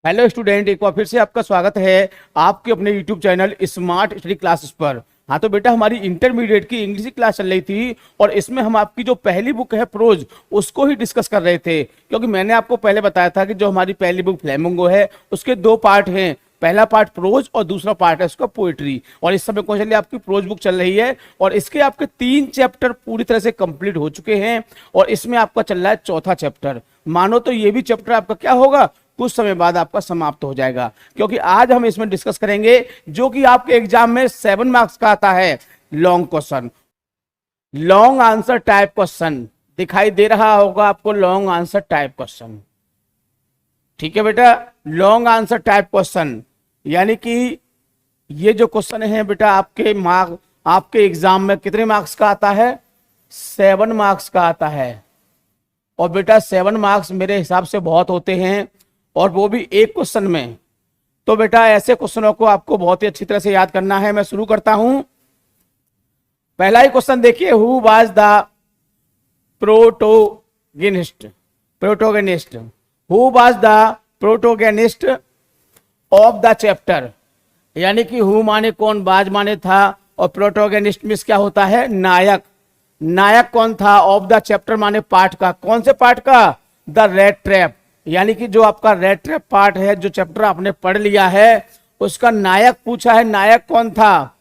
Hello student, एक बार फिर से आपका स्वागत है आपके अपने YouTube channel smart study classes पर। हाँ तो बेटा, हमारी इंटरमीडिएट की इंग्लिश की क्लास चल रही थी और इसमें हम आपकी जो पहली बुक है प्रोज उसको ही डिस्कस कर रहे थे, क्योंकि मैंने आपको पहले बताया था कि जो हमारी पहली बुक फ्लेमिंगो है उसके दो पार्ट हैं। पहला पार्ट प्रोज और दूसरा पार्ट है उसका पोएट्री। और इस समय कौन चलिए आपकी प्रोज बुक चल रही है और इसके आपके 3 चैप्टर पूरी तरह से कंप्लीट हो चुके हैं और इसमें आपका चल रहा है चौथा चैप्टर। मानो तो ये भी चैप्टर आपका क्या होगा, कुछ समय बाद आपका समाप्त हो जाएगा, क्योंकि आज हम इसमें डिस्कस करेंगे जो कि आपके एग्जाम में 7 मार्क्स का आता है long question, long answer type question. दिखाई दे रहा होगा आपको लॉन्ग आंसर टाइप क्वेश्चन, ठीक है बेटा। लॉन्ग आंसर टाइप क्वेश्चन यानी कि ये जो क्वेश्चन है बेटा आपके एग्जाम में कितने मार्क्स का आता है, 7 मार्क्स का आता है। और बेटा 7 मार्क्स मेरे हिसाब से बहुत होते हैं, और वो भी एक क्वेश्चन में। तो बेटा ऐसे क्वेश्चनों को आपको बहुत ही अच्छी तरह से याद करना है। मैं शुरू करता हूं। पहला ही क्वेश्चन देखिए, who was the protagonist who was the protagonist of the chapter. यानी कि हु माने कौन, बाज माने था, और प्रोटोगनिस्ट मींस क्या होता है, नायक। नायक कौन था, ऑफ द चैप्टर माने पार्ट का। कौन से पार्ट का, द रेड ट्रैप। यानी कि जो आपका रेड ट्रैप पार्ट है, जो चैप्टर आपने पढ़ लिया है, उसका नायक पूछा है। नायक कौन था,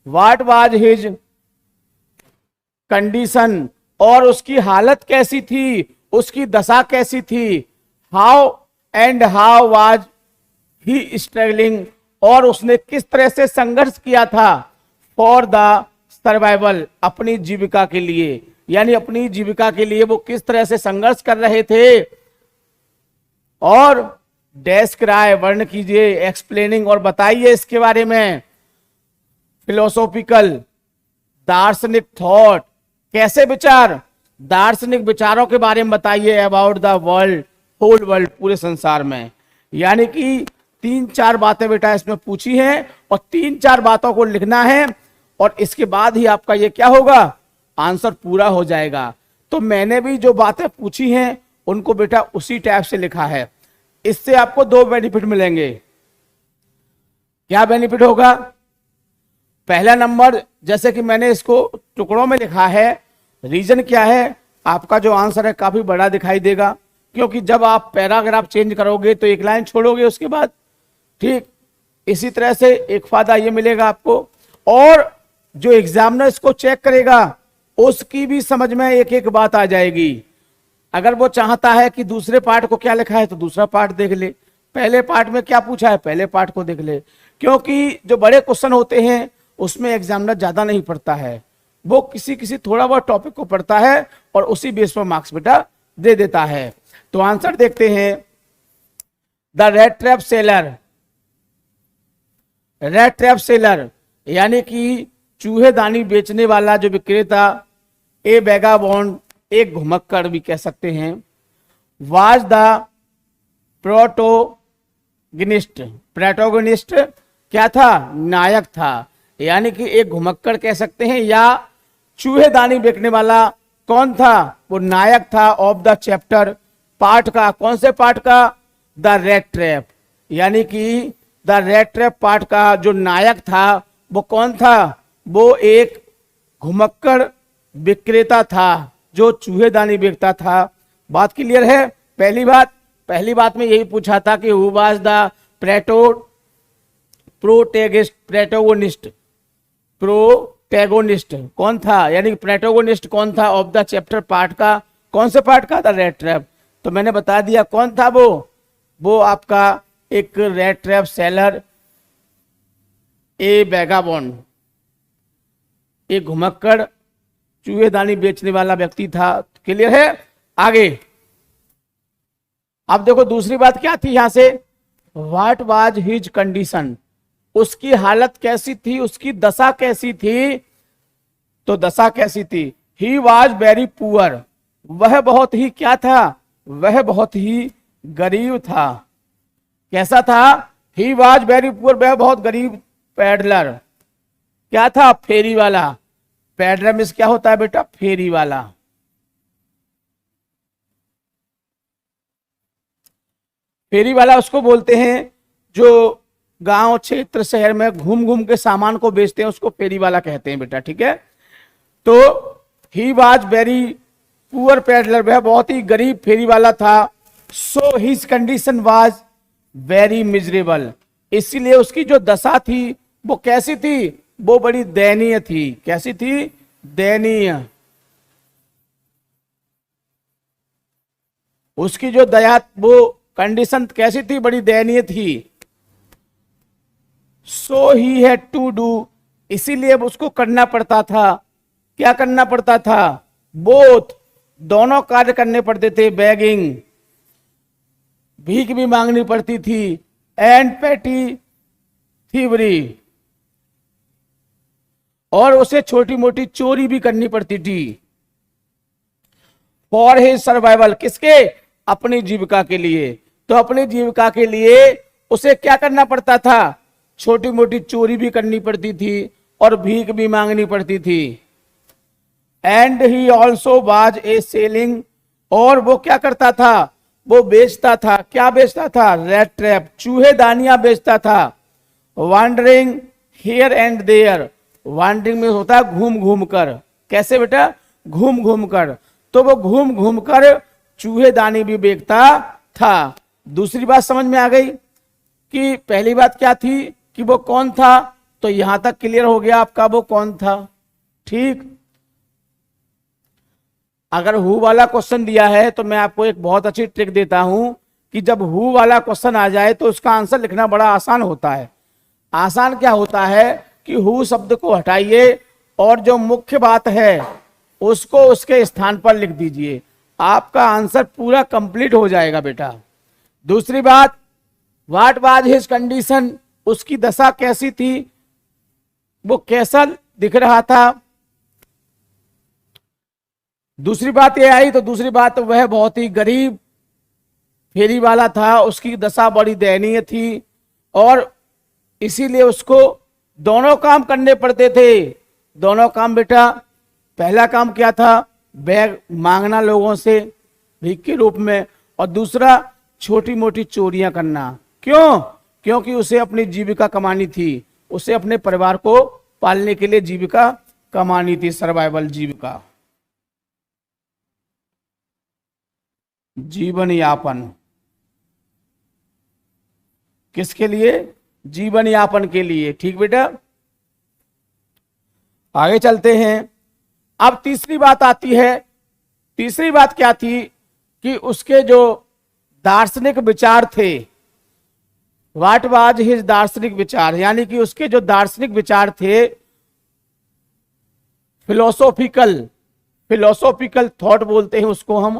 व्हाट वाज हिज कंडीशन, और उसकी हालत कैसी थी, उसकी दशा कैसी थी। हाउ वाज ही स्ट्रगलिंग, और उसने किस तरह से संघर्ष किया था, फॉर द सर्वाइवल, अपनी जीविका के लिए। यानी अपनी जीविका के लिए वो किस तरह से संघर्ष कर रहे थे। और डेस्क्राइ, वर्ण कीजिए, एक्सप्लेनिंग, और बताइए इसके बारे में। फिलोसॉफिकल, दार्शनिक थॉट, कैसे विचार, दार्शनिक विचारों के बारे में बताइए। About the world, whole world, पूरे संसार में। यानी कि 3-4 बातें बेटा इसमें पूछी हैं और 3-4 बातों को लिखना है, और इसके बाद ही आपका ये क्या होगा, आंसर पूरा हो जाएगा। तो मैंने भी जो बातें पूछी हैं उनको बेटा उसी टाइप से लिखा है। इससे आपको 2 बेनिफिट मिलेंगे। क्या बेनिफिट होगा, पहला नंबर, जैसे कि मैंने इसको टुकड़ों में लिखा है, रीजन क्या है, आपका जो आंसर है काफी बड़ा दिखाई देगा, क्योंकि जब आप पैराग्राफ चेंज करोगे तो एक लाइन छोड़ोगे उसके बाद, ठीक। इसी तरह से एक फायदा ये मिलेगा आपको, और जो एग्जामिनर इसको चेक करेगा उसकी भी समझ में एक एक बात आ जाएगी। अगर वो चाहता है कि दूसरे पार्ट को क्या लिखा है तो दूसरा पार्ट देख ले, पहले पार्ट में क्या पूछा है पहले पार्ट को देख ले। क्योंकि जो बड़े क्वेश्चन होते हैं उसमें एग्जामिनर ज्यादा नहीं पढ़ता है, वो किसी थोड़ा बहुत टॉपिक को पढ़ता है और उसी बेस पर मार्क्स बेटा दे देता है। तो आंसर देखते हैं, the red trap seller. Red trap seller यानी कि चूहेदानी बेचने वाला जो विक्रेता, ए वैगाबॉन्ड, एक घुमक्कड़ भी कह सकते हैं। वाज द प्रोटोगनिस्ट क्या था, नायक था। यानी कि एक घुमक्कड़ कह सकते हैं, या चूहेदानी बेचने वाला कौन था, वो नायक था ऑफ द चैप्टर, पार्ट का। कौन से पार्ट का, द रेड ट्रैप। यानी कि द रेड ट्रैप पार्ट का जो नायक था वो कौन था, वो एक घुमक्कड़ विक्रेता था जो चूहेदानी बेचता था। बात क्लियर है। पहली बात में यही पूछा था कि हु वाज द प्रोटैगोनिस्ट कौन था, यानी कि प्रोटैगोनिस्ट कौन था ऑफ द चैप्टर पार्ट का। कौन से पार्ट का, द रेड ट्रैप। तो मैंने बता दिया कौन था वो आपका एक रेड ट्रैप सेलर, ए वैगाबॉन्ड, एक घुमक्कड़ चूहेदानी बेचने वाला व्यक्ति था। क्लियर है। आगे अब देखो दूसरी बात क्या थी यहां से, व्हाट वाज हिज कंडीशन, उसकी हालत कैसी थी, उसकी दशा कैसी थी। तो दशा कैसी थी, ही वाज वेरी पुअर, वह बहुत ही क्या था, वह बहुत ही गरीब था। कैसा था, ही वाज वेरी पुअर, वह बहुत गरीब। पैडलर क्या था, फेरी वाला। पैडलर मींस क्या होता है बेटा, फेरी वाला। फेरी वाला उसको बोलते हैं जो गांव क्षेत्र शहर में घूम घूम के सामान को बेचते हैं, उसको फेरी वाला कहते हैं बेटा, ठीक है। तो he was very poor peddler, वह बहुत ही गरीब फेरी वाला था। So his condition was very miserable, इसीलिए उसकी जो दशा थी वो कैसी थी, वो बड़ी दयनीय थी। कैसी थी? दयनीय। उसकी जो दया, वो कंडीशन कैसी थी? बड़ी दयनीय थी। सो ही हैड टू डू, इसीलिए उसको करना पड़ता था। क्या करना पड़ता था? बोथ, दोनों कार्य करने पड़ते थे। बेगिंग, भीख भी मांगनी पड़ती थी, एंड पेटी थीवरी, और उसे छोटी मोटी चोरी भी करनी पड़ती थी। फॉर हिज सर्वाइवल, किसके? अपनी जीविका के लिए। तो अपनी जीविका के लिए उसे क्या करना पड़ता था? छोटी मोटी चोरी भी करनी पड़ती थी और भीख भी मांगनी पड़ती थी। And he also was a selling, और वो क्या करता था? वो बेचता था। क्या बेचता था? रैट ट्रैप, चूहे दानियां बेचता था। Wondering here and there, wondering में होता है घूम घूम कर। कैसे बेटा? घूम घूम कर। तो वो घूम घूम कर चूहे दानी भी बेचता था। दूसरी बात समझ में आ गई कि पहली बात क्या थी कि वो कौन था, तो यहां तक क्लियर हो गया आपका वो कौन था, ठीक। अगर हु वाला क्वेश्चन दिया है तो मैं आपको एक बहुत अच्छी ट्रिक देता हूं कि जब हु वाला क्वेश्चन आ जाए तो उसका आंसर लिखना बड़ा आसान होता है। आसान क्या होता है कि हु शब्द को हटाइए और जो मुख्य बात है उसको उसके स्थान पर लिख दीजिए, आपका आंसर पूरा कंप्लीट हो जाएगा बेटा। दूसरी बात, व्हाट वाज हिज कंडीशन, उसकी दशा कैसी थी, वो कैसा दिख रहा था। दूसरी बात ये आई, तो दूसरी बात वह बहुत ही गरीब फेरी वाला था, उसकी दशा बड़ी दयनीय थी और इसीलिए उसको दोनों काम करने पड़ते थे। दोनों काम बेटा, पहला काम क्या था? बैग मांगना लोगों से भीख के रूप में, और दूसरा छोटी मोटी चोरियां करना। क्यों? क्योंकि उसे अपनी जीविका कमानी थी, उसे अपने परिवार को पालने के लिए जीविका कमानी थी, सर्वाइवल जीविका, जीवन यापन। किसके लिए? जीवन यापन के लिए, ठीक बेटा। आगे चलते हैं। अब तीसरी बात आती है। तीसरी बात क्या थी कि उसके जो दार्शनिक विचार थे, व्हाट वाज हिज दार्शनिक विचार, यानी कि उसके जो दार्शनिक विचार थे, फिलोसोफिकल थॉट बोलते हैं उसको हम,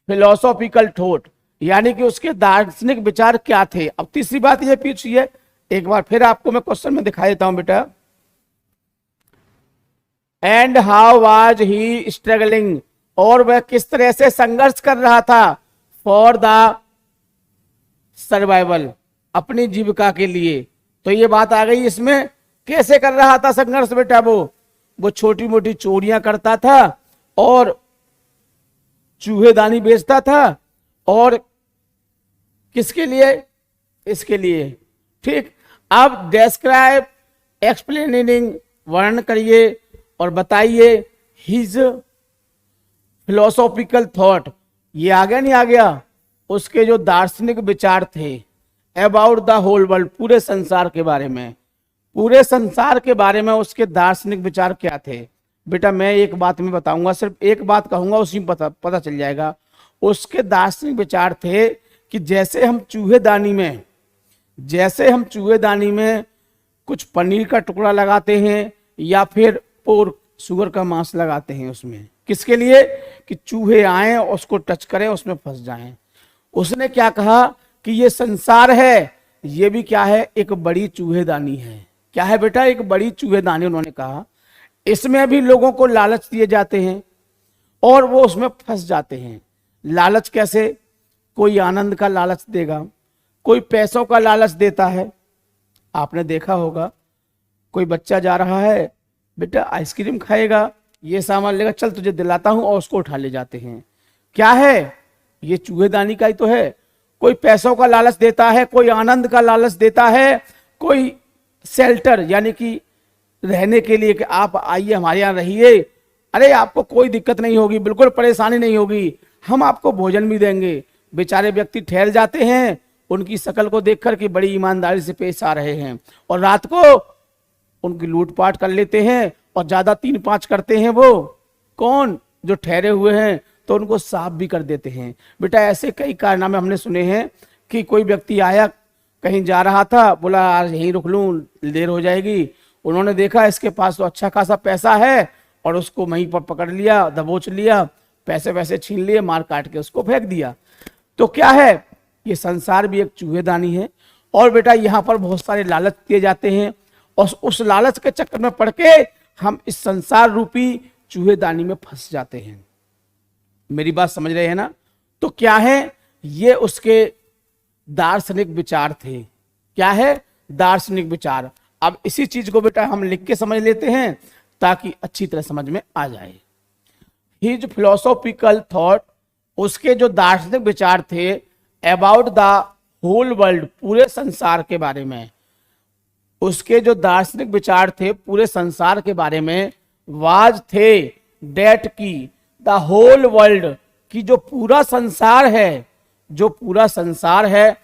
फिलोसोफिकल थॉट, यानी कि उसके दार्शनिक विचार क्या थे। अब तीसरी बात ये पूछिए, एक बार फिर आपको मैं क्वेश्चन में दिखा देता हूं बेटा। And how was he struggling, और वह किस तरह से संघर्ष कर रहा था, फॉर द सर्वाइवल, अपनी जीविका के लिए। तो ये बात आ गई इसमें, कैसे कर रहा था संघर्ष बेटा? वो छोटी मोटी चोरियां करता था और चूहेदानी बेचता था, और किसके लिए? इसके लिए, ठीक। अब डिस्क्राइब, एक्सप्लेनिंग, वर्णन करिए और बताइए हिज फिलोसॉफिकल थॉट, ये आ गया नहीं आ गया? उसके जो दार्शनिक विचार थे अबाउट द होल वर्ल्ड, पूरे संसार के बारे में, पूरे संसार के बारे में उसके दार्शनिक विचार क्या थे बेटा? मैं एक बात में बताऊंगा, सिर्फ एक बात कहूंगा, उसी में पता चल जाएगा। उसके दार्शनिक विचार थे कि जैसे हम चूहेदानी में कुछ पनीर का टुकड़ा लगाते हैं या फिर पोर्क, सुअर का मांस लगाते हैं उसमें, किसके लिए? कि चूहे आए और उसको टच करें, उसमें फंस जाएं। उसने क्या कहा कि ये संसार है, ये भी क्या है? एक बड़ी चूहेदानी है। क्या है बेटा? एक बड़ी चूहेदानी। उन्होंने कहा इसमें भी लोगों को लालच दिए जाते हैं और वो उसमें फंस जाते हैं। लालच कैसे? कोई आनंद का लालच देगा, कोई पैसों का लालच देता है। आपने देखा होगा, कोई बच्चा जा रहा है, बेटा आइसक्रीम खाएगा, ये सामान लेगा, चल तुझे दिलाता हूं, और उसको उठा ले जाते हैं। क्या है? ये चूहेदानी का ही तो है। कोई पैसों का लालच देता है, कोई आनंद का लालच देता है, कोई शेल्टर यानी कि रहने के लिए कि आप आइए हमारे यहाँ रहिए, अरे आपको कोई दिक्कत नहीं होगी, बिल्कुल परेशानी नहीं होगी, हम आपको भोजन भी देंगे। बेचारे व्यक्ति ठहर जाते हैं, उनकी शक्ल को देखकर कि बड़ी ईमानदारी से पेश आ रहे हैं, और रात को उनकी लूटपाट कर लेते हैं और ज्यादा 3-5 करते हैं। वो कौन? जो ठहरे हुए हैं, तो उनको साफ भी कर देते हैं। बेटा ऐसे कई कारनामे हमने सुने हैं कि कोई व्यक्ति आया, कहीं जा रहा था, बोला आज यहीं रुक लूं, देर हो जाएगी। उन्होंने देखा इसके पास तो अच्छा खासा पैसा है और उसको वहीं पर पकड़ लिया, दबोच लिया, पैसे वैसे छीन लिए, मार काट के उसको फेंक दिया। तो क्या है, ये संसार भी एक चूहेदानी है। और बेटा यहाँ पर बहुत सारे लालच दिए जाते हैं और उस लालच के चक्कर में पड़ के हम इस संसार रूपी चूहेदानी में फंस जाते हैं। मेरी बात समझ रहे हैं ना? तो क्या है, ये उसके दार्शनिक विचार थे। क्या है? दार्शनिक विचार। अब इसी चीज को बेटा हम लिख के समझ लेते हैं ताकि अच्छी तरह समझ में आ जाए। हिज फिलोसॉफिकल थॉट, उसके जो दार्शनिक विचार थे अबाउट द होल वर्ल्ड, पूरे संसार के बारे में, उसके जो दार्शनिक विचार थे पूरे संसार के बारे में, वाज थे डेट की द होल वर्ल्ड, की जो पूरा संसार है, जो पूरा संसार है,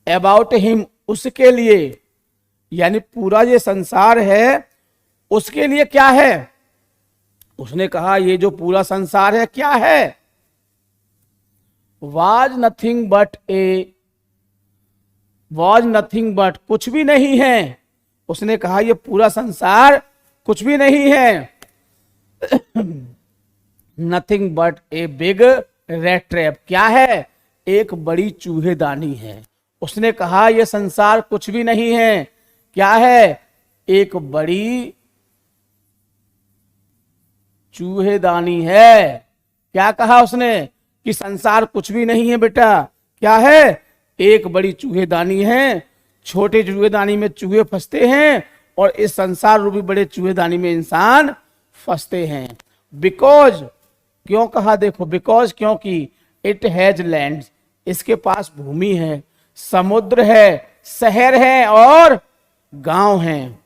अबाउट हिम, उसके लिए, यानी पूरा ये संसार है उसके लिए क्या है? उसने कहा ये जो पूरा संसार है क्या है? वाज नथिंग बट, कुछ भी नहीं है। उसने कहा ये पूरा संसार कुछ भी नहीं है। Nothing but a big rate trap, क्या है? एक बड़ी चूहेदानी है। उसने कहा यह संसार कुछ भी नहीं है, क्या है? एक बड़ी चूहेदानी है। क्या कहा उसने? कि संसार कुछ भी नहीं है बेटा, क्या है? एक बड़ी चूहेदानी है। छोटे चूहेदानी में चूहे फंसते हैं और इस संसार रूपी बड़े चूहेदानी में इंसान फंसते हैं। बिकॉज, क्यों कहा? देखो बिकॉज, क्योंकि इट हैज लैंड, इसके पास भूमि है, समुद्र है, शहर है और गांव है।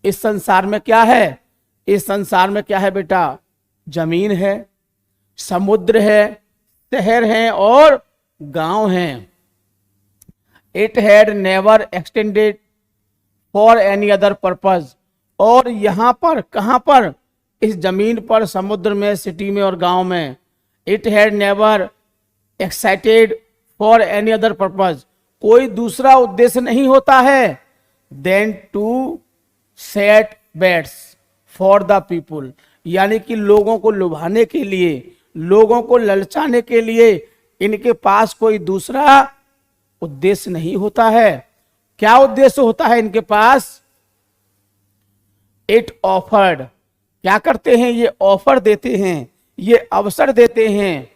इस संसार में क्या है? इस संसार में क्या है बेटा? जमीन है, समुद्र है, शहर है और गांव है। It had never extended for any other purpose, और यहां पर, कहां पर? इस जमीन पर, समुद्र में, सिटी में और गांव में। It had never excited for any other purpose, कोई दूसरा उद्देश्य नहीं होता है then to set bets for the people, यानी कि लोगों को लुभाने के लिए, लोगों को ललचाने के लिए इनके पास कोई दूसरा उद्देश्य नहीं होता है। क्या उद्देश्य होता है इनके पास? इट ऑफर्ड, क्या करते हैं? ये ऑफर देते हैं, ये अवसर देते हैं,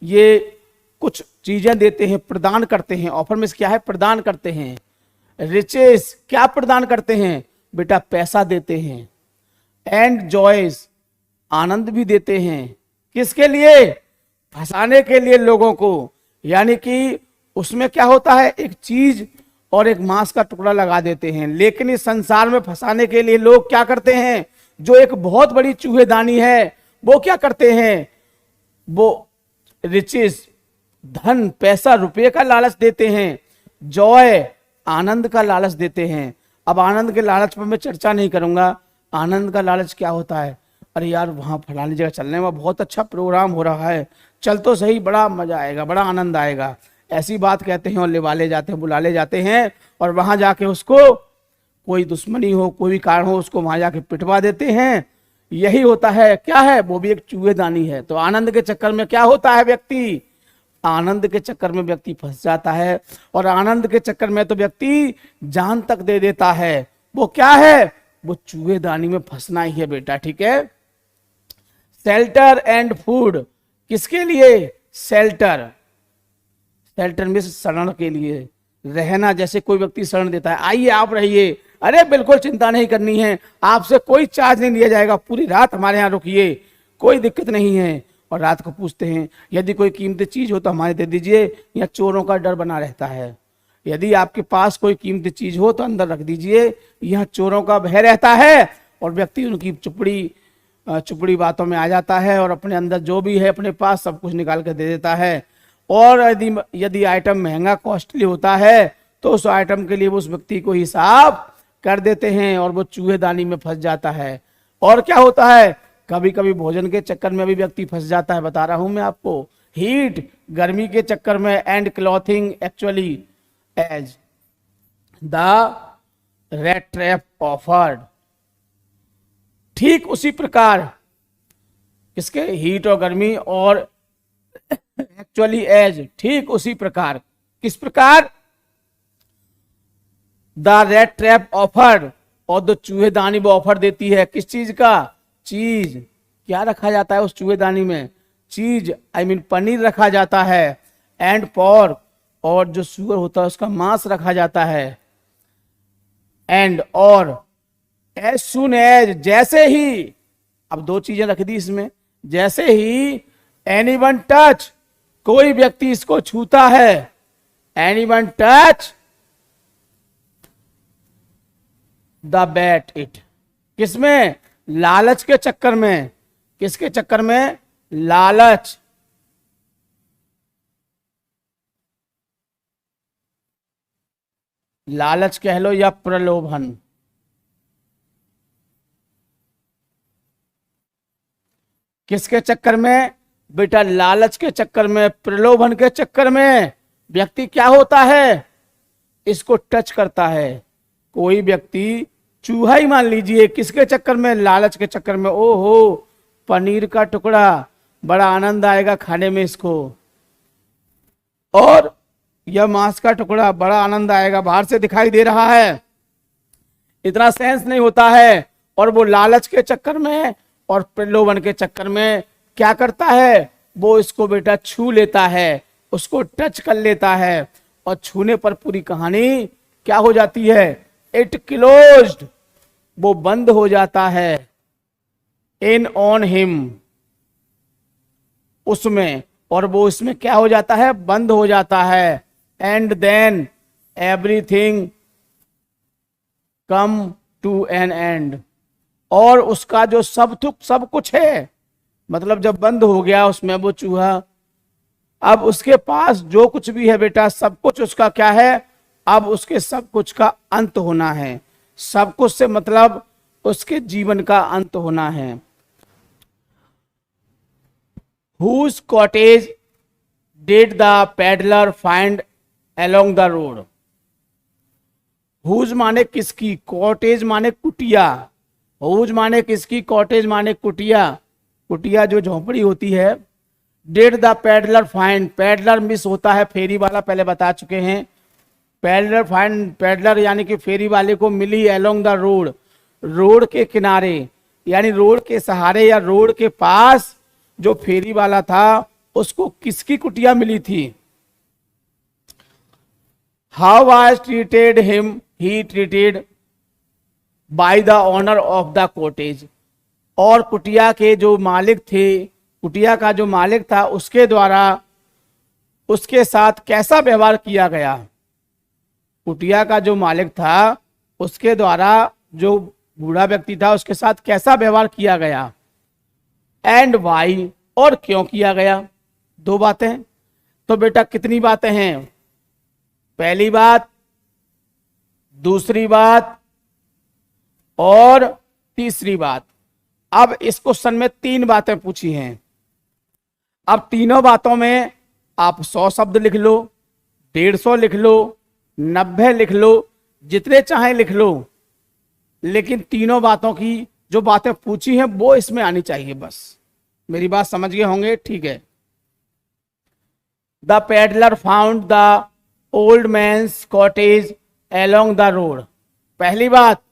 ये कुछ चीजें देते हैं, प्रदान करते हैं। ऑफर में क्या है? प्रदान करते हैं। रिचेस, क्या प्रदान करते हैं बेटा? पैसा देते हैं। एंड जॉयस, आनंद भी देते हैं। किसके लिए? फंसाने के लिए लोगों को। यानी कि उसमें क्या होता है? एक चीज और एक मांस का टुकड़ा लगा देते हैं। लेकिन इस संसार में फंसाने के लिए लोग क्या करते हैं? जो एक बहुत बड़ी चूहेदानी है, वो क्या करते हैं? वो रिचेस, धन, पैसा, रुपये का लालच देते हैं। जॉय, आनंद का लालच देते हैं। अब आनंद के लालच पर मैं चर्चा नहीं करूंगा। आनंद का लालच क्या होता है? अरे यार वहां फलानी जगह चलने में बहुत अच्छा प्रोग्राम हो रहा है, चल तो सही, बड़ा मजा आएगा, बड़ा आनंद आएगा, ऐसी बात कहते हैं और लिवा ले जाते हैं, बुला ले जाते हैं, और वहां जाके उसको कोई दुश्मनी हो, कोई भी कारण हो, उसको वहां जाके पिटवा देते हैं। यही होता है। क्या है? वो भी एक चूहेदानी है। तो आनंद के चक्कर में क्या होता है? व्यक्ति आनंद के चक्कर में व्यक्ति फंस जाता है, और आनंद के चक्कर में तो व्यक्ति जान तक दे देता है। वो क्या है? वो चूहेदानी में फंसना ही है बेटा, ठीक है। शेल्टर एंड फूड, किसके लिए? शेल्टर, शेल्टर में शरण के लिए, रहना। जैसे कोई व्यक्ति शरण देता है, आइए आप रहिए, अरे बिल्कुल चिंता नहीं करनी है, आपसे कोई चार्ज नहीं लिया जाएगा, पूरी रात हमारे यहाँ रुकिए, कोई दिक्कत नहीं है। और रात को पूछते हैं यदि कोई कीमती चीज हो तो हमारे दे दीजिए, या चोरों का डर बना रहता है। यदि आपके पास कोई कीमती चीज हो तो अंदर रख दीजिए, यह चोरों का भय रहता है। और व्यक्ति उनकी चुपड़ी बातों में आ जाता है और अपने अंदर जो भी है अपने पास सब कुछ निकाल कर दे देता है। और यदि आइटम महंगा कॉस्टली होता है तो उस आइटम के लिए वो उस व्यक्ति को हिसाब कर देते हैं और वो चूहेदानी में फंस जाता है। और क्या होता है, कभी कभी भोजन के चक्कर में भी व्यक्ति फंस जाता है, बता रहा हूं मैं आपको। हीट, गर्मी के चक्कर में, and clothing actually as the rat trap offered. ठीक उसी प्रकार किसके, हीट और गर्मी, और एक्चुअली एज, ठीक उसी प्रकार, किस प्रकार, द रेट ट्रैप ऑफर्ड, और द चूहेदानी वो ऑफर देती है, किस चीज का, चीज। क्या रखा जाता है उस चूहेदानी में, चीज, आई मीन पनीर रखा जाता है, एंड पॉर्क, और जो सुअर होता है उसका मांस रखा जाता है, एंड और एज सुन एज, जैसे ही, अब दो चीजें रख दी इसमें, जैसे ही एनीवन टच, कोई व्यक्ति इसको छूता है, anyone touch the bat it, किसमें, लालच के चक्कर में, किसके चक्कर में, लालच, लालच कह लो या प्रलोभन, किसके चक्कर में बेटा, लालच के चक्कर में, प्रलोभन के चक्कर में व्यक्ति क्या होता है, इसको टच करता है। कोई व्यक्ति चूहा ही मान लीजिए, किसके चक्कर में, लालच के चक्कर में, ओहो पनीर का टुकड़ा, बड़ा आनंद आएगा खाने में इसको, और यह मांस का टुकड़ा, बड़ा आनंद आएगा, बाहर से दिखाई दे रहा है, इतना सेंस नहीं होता है, और वो लालच के चक्कर में और प्रलोभन के चक्कर में क्या करता है, वो इसको बेटा छू लेता है, उसको टच कर लेता है, और छूने पर पूरी कहानी क्या हो जाती है, इट क्लोज्ड, वो बंद हो जाता है, इन ऑन हिम, उसमें, और वो इसमें क्या हो जाता है, बंद हो जाता है, and then everything come to an end, और उसका जो सब कुछ है, मतलब जब बंद हो गया उसमें वो चूहा, अब उसके पास जो कुछ भी है बेटा सब कुछ उसका क्या है, अब उसके सब कुछ का अंत होना है। सब कुछ से मतलब उसके जीवन का अंत होना है। Whose cottage did the peddler find along the road? Whose माने किसकी, कॉटेज माने कुटिया, हुज माने किसकी, कॉटेज माने कुटिया, कुटिया जो झोपड़ी होती है। Did the peddler find, peddler miss होता है फेरी वाला, पहले बता चुके हैं। पैडलर फाइंड, पैडलर यानी कि फेरी वाले को मिली अलोंग द रोड, रोड के किनारे, यानी रोड के सहारे या रोड के पास जो फेरी वाला था उसको किसकी कुटिया मिली थी। How was treated him, he treated by the owner of the cottage, और कुटिया के जो मालिक थे, कुटिया का जो मालिक था उसके द्वारा उसके साथ कैसा व्यवहार किया गया। कुटिया का जो मालिक था उसके द्वारा जो बूढ़ा व्यक्ति था उसके साथ कैसा व्यवहार किया गया, एंड वाई, और क्यों किया गया। दो बातें, तो बेटा कितनी बातें हैं, पहली बात, दूसरी बात और तीसरी बात। अब इस क्वेश्चन में 3 बातें पूछी हैं। अब तीनों बातों में आप 100 शब्द लिख लो, 150 लिख लो, 90 लिख लो, जितने चाहे लिख लो, लेकिन तीनों बातों की जो बातें पूछी हैं वो इसमें आनी चाहिए। बस मेरी बात समझ गए होंगे, ठीक है। The peddler found the old man's cottage along the road, पहली बात,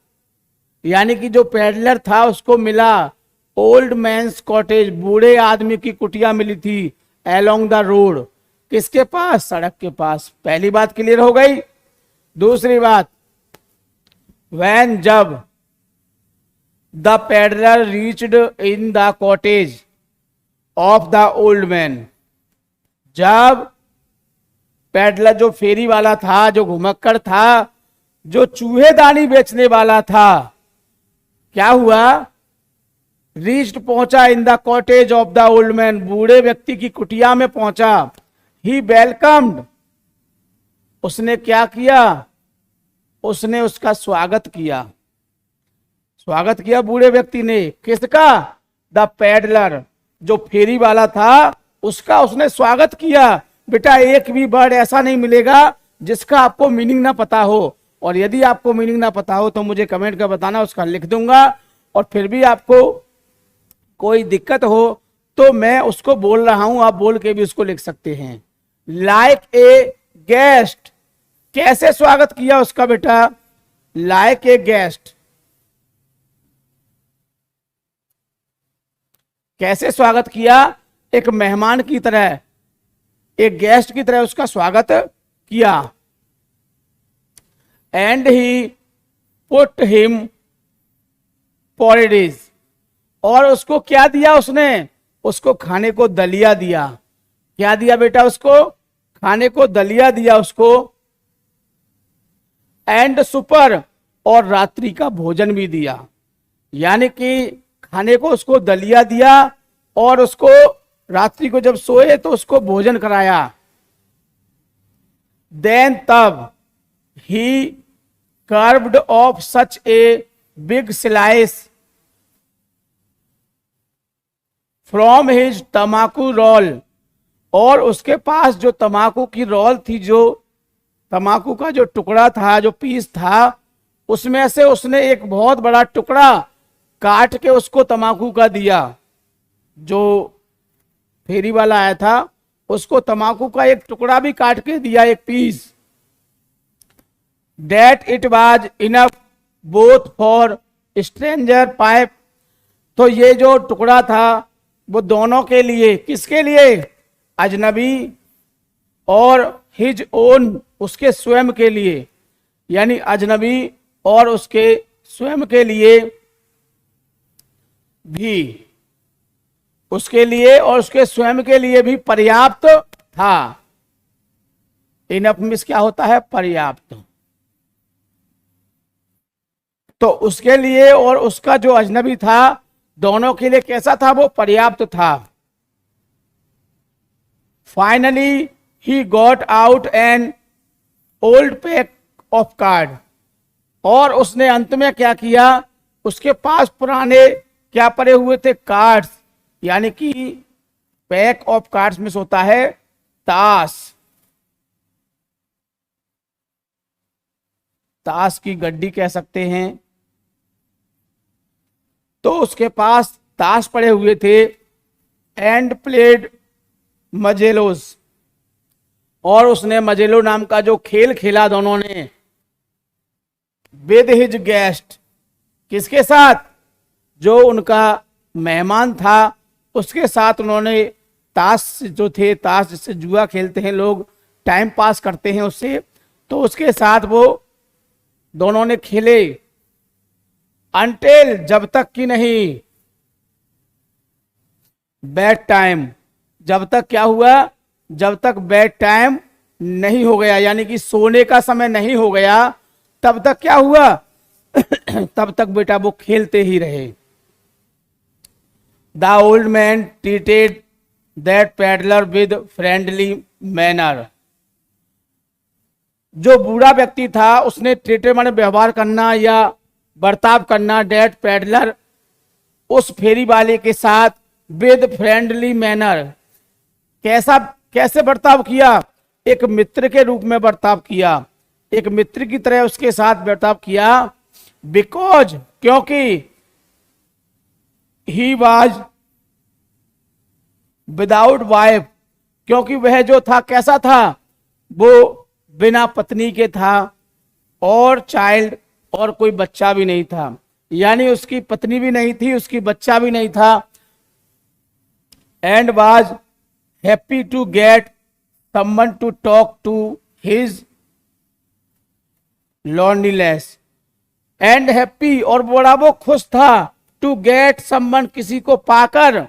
यानी कि जो पेडलर था उसको मिला ओल्ड मैन्स कॉटेज, बूढ़े आदमी की कुटिया मिली थी अलोंग द रोड, किसके पास, सड़क के पास। पहली बात क्लियर हो गई। दूसरी बात, व्हेन, जब, the peddler reached in the cottage, of the old man. जब पैडलर जो फेरी वाला था, जो घुमक्कड़ था, जो चूहेदानी बेचने वाला था, क्या हुआ? रीच्ड, पहुंचा in the cottage of the old man, बूढ़े व्यक्ति की कुटिया में पहुंचा। ही वेलकम्ड, उसने क्या किया? उसने उसका स्वागत किया। स्वागत किया बूढ़े व्यक्ति ने, किसका? द पैडलर, जो फेरी वाला था उसका उसने स्वागत किया। बेटा एक भी वर्ड ऐसा नहीं मिलेगा जिसका आपको मीनिंग ना पता हो, और यदि आपको मीनिंग ना पता हो तो मुझे कमेंट कर बताना, उसका लिख दूंगा। और फिर भी आपको कोई दिक्कत हो तो मैं उसको बोल रहा हूं, आप बोल के भी उसको लिख सकते हैं। लाइक ए गेस्ट, कैसे स्वागत किया उसका बेटा? लाइक ए गेस्ट, कैसे स्वागत किया? एक मेहमान की तरह, एक गेस्ट की तरह उसका स्वागत किया। एंड ही पुट हिम पोरिडेज, और उसको क्या दिया उसने? उसको खाने को दलिया दिया। क्या दिया बेटा उसको? खाने को दलिया दिया उसको। एंड सुपर, और रात्रि का भोजन भी दिया। यानी कि खाने को उसको दलिया दिया और उसको रात्रि को जब सोए तो उसको भोजन कराया। देन तब he carved off such a big slice from his तमाकू रोल, और उसके पास जो तमाकू की रोल थी, जो तमाकू का जो टुकड़ा था, जो पीस था, उसमें से उसने एक बहुत बड़ा टुकड़ा काट के उसको तमाकू का दिया। जो फेरी वाला आया था उसको तमाकू का एक टुकड़ा भी काट के दिया, एक piece. That it was enough both for stranger pipe, तो ये जो टुकड़ा था वो दोनों के लिए, किसके लिए? अजनबी और हिज ओन, उसके स्वयं के लिए, यानी अजनबी और उसके स्वयं के लिए भी, उसके लिए और उसके स्वयं के लिए भी पर्याप्त था। इनफ मींस क्या होता है? पर्याप्त। तो उसके लिए और उसका जो अजनबी था, दोनों के लिए कैसा था? वो पर्याप्त था। Finally he got out an old pack of card, और उसने अंत में क्या किया? उसके पास पुराने क्या पड़े हुए थे? कार्ड्स, यानी कि पैक ऑफ कार्ड्स में होता है ताश, ताश की गड्डी कह सकते हैं। तो उसके पास ताश पड़े हुए थे। एंड प्लेड मजेलोस, और उसने मजेलो नाम का जो खेल खेला दोनों ने। विद हिज गेस्ट, किसके साथ? जो उनका मेहमान था उसके साथ उन्होंने ताश जो थे, ताश जिससे जुआ खेलते हैं लोग, टाइम पास करते हैं उससे, तो उसके साथ वो दोनों ने खेले। अनटिल, जब तक कि नहीं, बेड टाइम, जब तक क्या हुआ? जब तक बेड टाइम नहीं हो गया, यानी कि सोने का समय नहीं हो गया, तब तक क्या हुआ? तब तक बेटा वो खेलते ही रहे। The old man treated that peddler with friendly manner, जो बूढ़ा व्यक्ति था उसने ट्रीटेड माने व्यवहार करना या बर्ताव करना, डेट पैडलर, उस फेरी वाले के साथ, विद फ्रेंडली मैनर, कैसे बर्ताव किया? एक मित्र के रूप में बर्ताव किया, एक मित्र की तरह उसके साथ बर्ताव किया। बिकॉज, क्योंकि ही वाज विदाउट वाइफ, क्योंकि वह जो था कैसा था? वो बिना पत्नी के था, और चाइल्ड, और कोई बच्चा भी नहीं था, यानी उसकी पत्नी भी नहीं थी, उसकी बच्चा भी नहीं था। And was happy to get someone to talk to his loneliness, and happy, और बड़ा वो खुश था, टू गेट समवन, किसी को पाकर,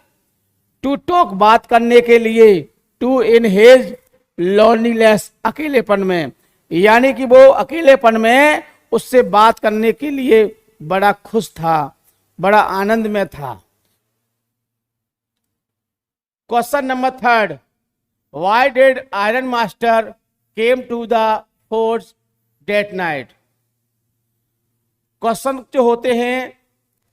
टू टॉक बात करने के लिए, टू इन हिज लोनलीनेस अकेलेपन में, यानी कि वो अकेलेपन में उससे बात करने के लिए बड़ा खुश था, बड़ा आनंद में था। Question number 3, why did iron master came to the forge that night. Question जो होते हैं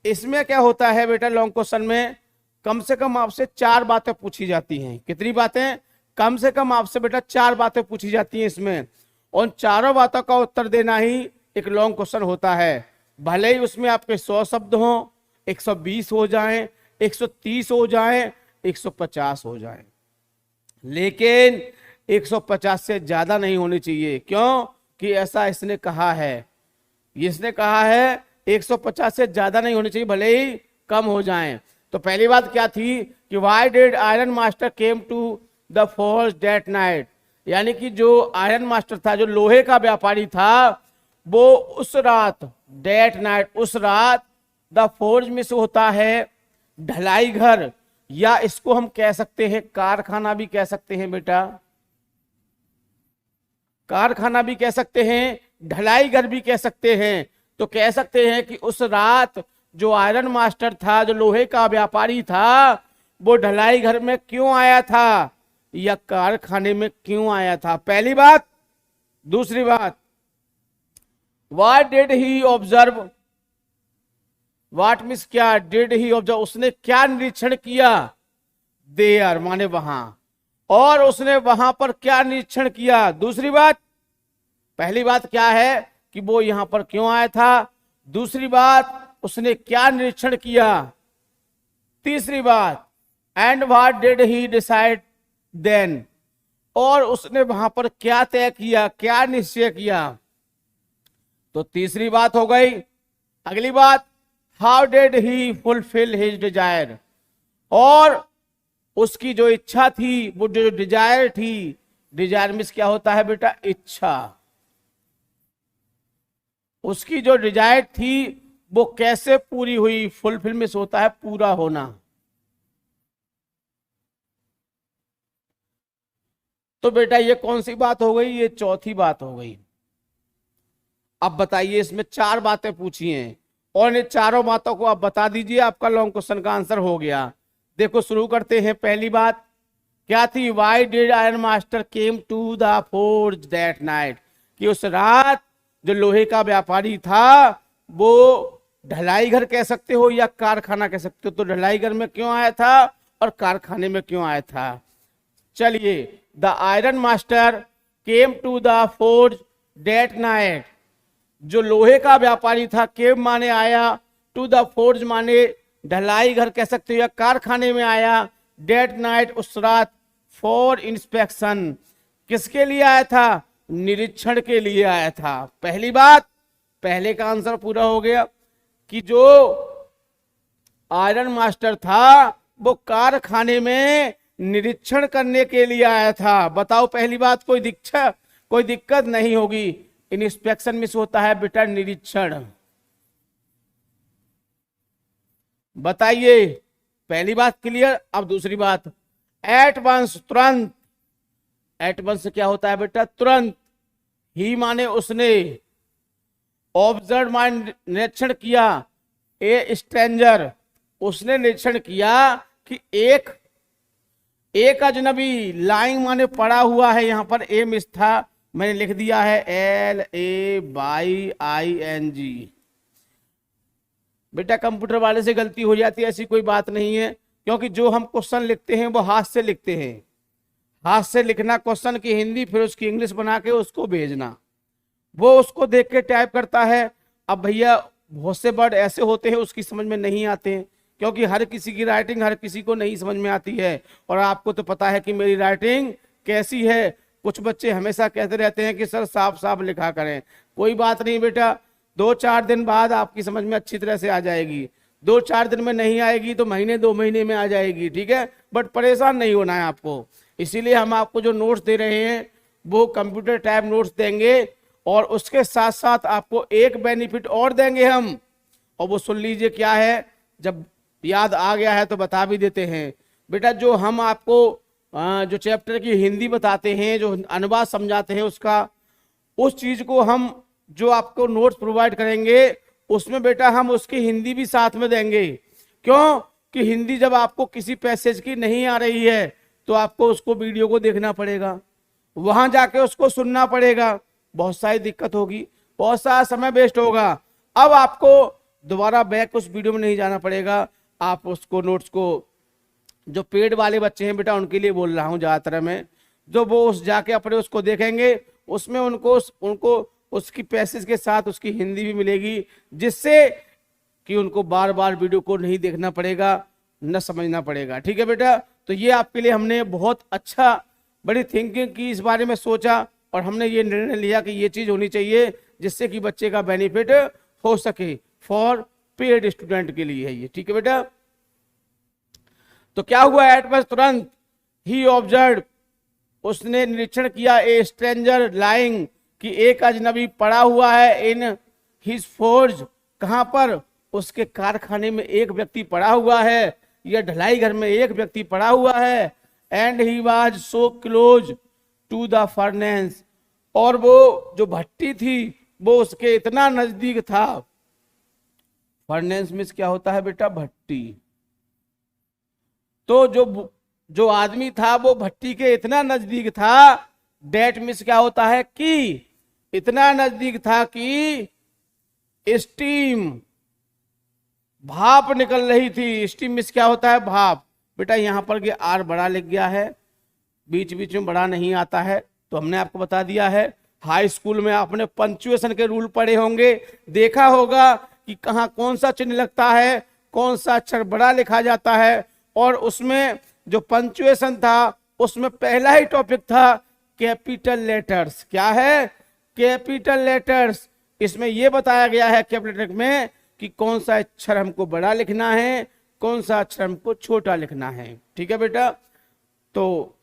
इसमें क्या होता है बेटा, लॉन्ग क्वेश्चन में कम से कम आपसे 4 बातें पूछी जाती हैं। कितनी बातें? कम से कम आपसे बेटा 4 बातें पूछी जाती हैं इसमें, और उन चारों बातों का उत्तर देना ही एक लॉन्ग क्वेश्चन होता है। भले ही उसमें आपके 100 शब्द हों, 120 हो जाएं, 130 हो जाएं, 150 हो जाएं, लेकिन 150 से ज्यादा नहीं होनी चाहिए। क्यों? कि ऐसा इसने कहा है, इसने कहा है 150 से ज्यादा नहीं होनी चाहिए, भले ही कम हो जाएं। तो पहली बात क्या थी कि why did iron master came to the forge that night, यानी कि जो आयरन मास्टर था, जो लोहे का व्यापारी था, वो उस रात, दैट नाइट उस रात, द फोर्ज में से होता है ढलाई घर, या इसको हम कह सकते हैं कारखाना भी कह सकते हैं बेटा, कारखाना भी कह सकते हैं, ढलाई घर भी कह सकते हैं। तो कह सकते हैं कि उस रात जो आयरन मास्टर था, जो लोहे का व्यापारी था, वो ढलाई घर में क्यों आया था या कारखाने में क्यों आया था, पहली बात। दूसरी बात, what did he observe, what means क्या, डिड ही ऑब्जर्व, उसने क्या निरीक्षण किया, देयर माने वहां, और उसने वहां पर क्या निरीक्षण किया। दूसरी बात, पहली बात क्या है कि वो यहां पर क्यों आया था, दूसरी बात उसने क्या निरीक्षण किया, तीसरी बात and what did he decide then, और उसने वहां पर क्या तय किया, क्या निश्चय किया। तो तीसरी बात हो गई। अगली बात, how did he fulfil his Dzire, और उसकी जो इच्छा थी, वो जो डिजायर थी, डिजायर मीन्स क्या होता है बेटा, इच्छा, उसकी जो डिजायर थी वो कैसे पूरी हुई, फुलफिल मीन्स होता है पूरा होना। तो बेटा ये कौन सी बात हो गई, ये चौथी बात हो गई। अब बताइए, इसमें 4 बातें पूछी हैं और इन चारों बातों को आप बता दीजिए, आपका लॉन्ग क्वेश्चन का आंसर हो गया। देखो शुरू करते हैं। पहली बात क्या थी, why did iron master came to the forge that night, कि उस रात जो लोहे का व्यापारी था, वो ढलाई घर कह सकते हो या कारखाना कह सकते हो, तो ढलाई घर में क्यों आया था और कारखाने में क्यों आया था। चलिए, the iron master came to the forge that night, जो लोहे का व्यापारी था, केम माने आया, टू द फोर्ज माने ढलाई घर कह सकते हो या कारखाने में आया, दैट नाइट उस रात, फॉर इंस्पेक्शन किसके लिए आया था, निरीक्षण के लिए आया था। पहली बात, पहले का आंसर पूरा हो गया कि जो आयरन मास्टर था वो कारखाने में निरीक्षण करने के लिए आया था। बताओ पहली बात, कोई दिक्कत नहीं होगी। इंस्पेक्शन में होता है बेटा निरीक्षण। बताइए, पहली बात क्लियर। अब दूसरी बात, एट वंस तुरंत, एट वंस क्या होता है बेटा, तुरंत। ही माने उसने, ऑब्जर्व माने निरीक्षण किया, ए स्ट्रेंजर उसने निरीक्षण किया कि एक अजनबी, लाइंग माने पड़ा हुआ है, यहां पर ए मिस था, मैंने लिख दिया है LAYING। बेटा कंप्यूटर वाले से गलती हो जाती है, ऐसी कोई बात नहीं है, क्योंकि जो हम क्वेश्चन लिखते हैं वो हाथ से लिखते हैं। हाथ से लिखना क्वेश्चन की हिंदी, फिर उसकी इंग्लिश बना के उसको भेजना, वो उसको देख के टाइप करता है। अब भैया बहुत से वर्ड ऐसे होते हैं उसकी समझ में नहीं आते हैं, क्योंकि हर किसी की राइटिंग हर किसी को नहीं समझ में आती है। और आपको तो पता है कि मेरी राइटिंग कैसी है। कुछ बच्चे हमेशा कहते रहते हैं कि सर साफ साफ लिखा करें। कोई बात नहीं बेटा, 2-4 दिन बाद आपकी समझ में अच्छी तरह से आ जाएगी। 2-4 दिन में नहीं आएगी तो महीने 2 महीने में आ जाएगी, ठीक है। बट परेशान नहीं होना है आपको। इसीलिए हम आपको जो नोट्स दे रहे हैं वो कंप्यूटर टाइप नोट्स देंगे, और उसके साथ साथ आपको एक बेनिफिट और देंगे हम, और वो सुन लीजिए क्या है। जब याद आ गया है तो बता भी देते हैं। बेटा जो हम आपको जो चैप्टर की हिंदी बताते हैं, जो अनुवाद समझाते हैं, उसका उस चीज को हम जो आपको नोट्स प्रोवाइड करेंगे उसमें बेटा हम उसकी हिंदी भी साथ में देंगे। क्यों कि हिंदी जब आपको किसी पैसेज की नहीं आ रही है तो आपको उसको वीडियो को देखना पड़ेगा, वहां जाके उसको सुनना पड़ेगा, बहुत सारी दिक्कत होगी, बहुत सारा समय वेस्ट होगा। अब आपको दोबारा बैक उस वीडियो में नहीं जाना पड़ेगा, आप उसको नोट्स को जो पेड वाले बच्चे हैं बेटा उनके लिए बोल रहा हूं ज्यादातर मैं, जो वो उस जाके अपने उसको देखेंगे, उसमें उनको उनको उसकी पैसेज के साथ उसकी हिंदी भी मिलेगी, जिससे कि उनको बार बार वीडियो को नहीं देखना पड़ेगा, न समझना पड़ेगा। ठीक है बेटा, तो ये आपके लिए हमने बहुत अच्छा बड़ी थिंकिंग की, इस बारे में सोचा और हमने ये निर्णय लिया कि ये चीज होनी चाहिए जिससे कि बच्चे का बेनिफिट हो सके, फॉर पेड स्टूडेंट के लिए है ये। ठीक है बेटा, तो क्या हुआ, एट फर्स्ट तुरंत ही ऑब्जर्व, उसने निरीक्षण किया, ए स्ट्रेंजर लाइंग, कि एक अजनबी पड़ा हुआ है, इन हिज फोर्ज, कहां पर, उसके कारखाने में एक व्यक्ति पड़ा हुआ है, या ढलाई घर में एक व्यक्ति पड़ा हुआ है, and he was so close to the furnace, और वो जो भट्टी थी वो उसके इतना नजदीक था। फर्नेस में क्या होता है बेटा, भट्टी। तो जो आदमी था वो भट्टी के इतना नजदीक था, डेट मिस क्या होता है कि इतना नजदीक था कि स्टीम, भाप निकल रही थी। स्टीम मिस क्या होता है, भाप। बेटा यहां पर आर बड़ा लिख गया है, बीच बीच में बड़ा नहीं आता है, तो हमने आपको बता दिया है। हाई स्कूल में आपने पंक्चुएशन के रूल पढ़े होंगे, देखा होगा कि कहाँ कौन सा चिन्ह लगता है, कौन सा अक्षर बड़ा लिखा जाता है, और उसमें जो पंक्चुएशन था उसमें पहला ही टॉपिक था कैपिटल लेटर्स। क्या है, कैपिटल लेटर्स। इसमें यह बताया गया है कैपिटल लेटर में कि कौन सा अक्षर हमको बड़ा लिखना है, कौन सा अक्षर हमको छोटा लिखना है। ठीक है बेटा, तो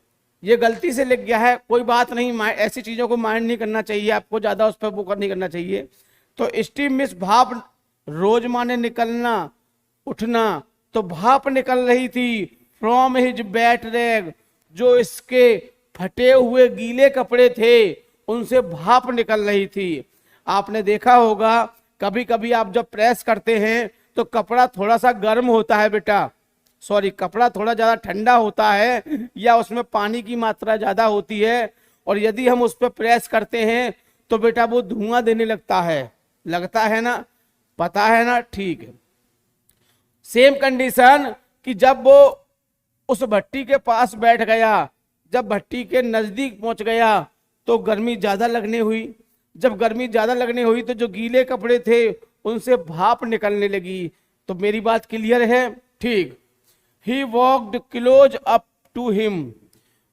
ये गलती से लिख गया है, कोई बात नहीं, ऐसी चीजों को माइंड नहीं करना चाहिए आपको, ज्यादा उस पर फोकस नहीं करना चाहिए। तो स्टीम मिस, भाप, रोज माने निकलना, उठना, तो भाप निकल रही थी फ्रॉम हिज बैट रैग, जो इसके फटे हुए गीले कपड़े थे उनसे भाप निकल रही थी। आपने देखा होगा कभी कभी आप जब प्रेस करते हैं तो कपड़ा थोड़ा सा गर्म होता है बेटा, सॉरी कपड़ा थोड़ा ज्यादा ठंडा होता है, या उसमें पानी की मात्रा ज्यादा होती है, और यदि हम उस पर प्रेस करते हैं तो बेटा वो धुआं देने लगता है, लगता है ना, पता है ना। ठीक है, सेम कंडीशन कि जब वो उस भट्टी के पास बैठ गया, जब भट्टी के नजदीक पहुंच गया तो गर्मी ज्यादा लगने हुई, जब गर्मी ज्यादा लगने हुई तो जो गीले कपड़े थे उनसे भाप निकलने लगी। तो मेरी बात क्लियर है, ठीक। He walked close up to him,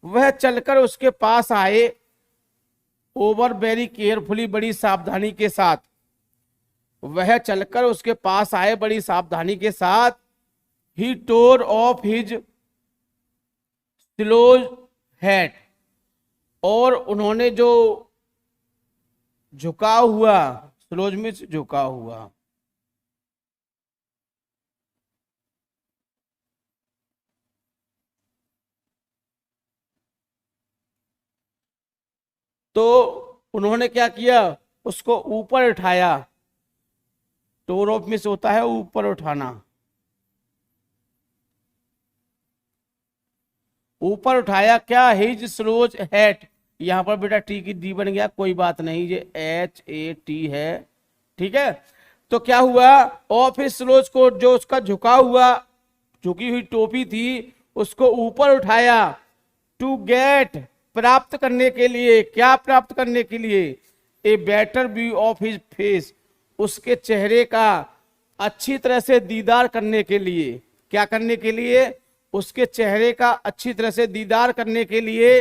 वह चलकर उसके पास आए, ओवर वेरी केयरफुली, बड़ी सावधानी के साथ, वह चलकर उसके पास आए बड़ी सावधानी के साथ। ही टोर ऑफ हिज स्लोज हैट, और उन्होंने जो झुका हुआ, स्लोज में झुका हुआ, तो उन्होंने क्या किया, उसको ऊपर उठाया। टोर ऑफ मिस होता है ऊपर उठाना, ऊपर उठाया क्या, हिज स्लोज हैट, यहां पर बेटा टी की डी बन गया, कोई बात नहीं, ये HAT है। ठीक है, तो क्या हुआ, ऑफ हिज स्लोज को, जो उसका झुका हुआ, झुकी हुई टोपी थी, उसको ऊपर उठाया। टू गेट, प्राप्त करने के लिए, क्या प्राप्त करने के लिए, a better view of his face, उसके चेहरे का अच्छी तरह से दीदार करने के लिए। क्या करने के लिए, उसके चेहरे का अच्छी तरह से दीदार करने के लिए।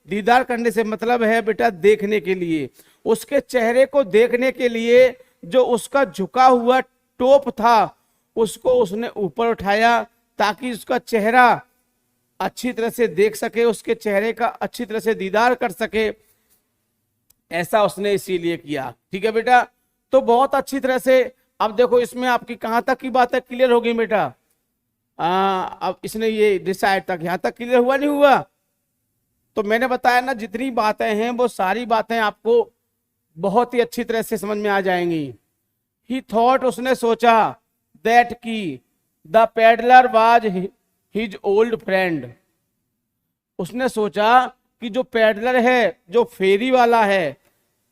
दीदार करने से मतलब है बेटा देखने के लिए, उसके चेहरे को देखने के लिए जो उसका झुका हुआ टोप था उसको उसने ऊपर उठाया ताकि उसका चेहरा अच्छी तरह से देख सके, उसके चेहरे का अच्छी तरह से दीदार कर सके, ऐसा उसने इसीलिए किया। ठीक है बेटा, तो बहुत अच्छी तरह से अब देखो इसमें आपकी कहां तक की बातें क्लियर हो गई बेटा। अब इसने ये डिसाइड तक, यहां तक क्लियर हुआ नहीं हुआ? तो मैंने बताया ना, जितनी बातें हैं वो सारी बातें आपको बहुत ही अच्छी तरह से समझ में आ जाएंगी। ही थॉट, उसने सोचा, दैट की the peddler was his old friend, उसने सोचा कि जो पेडलर है, जो फेरी वाला है,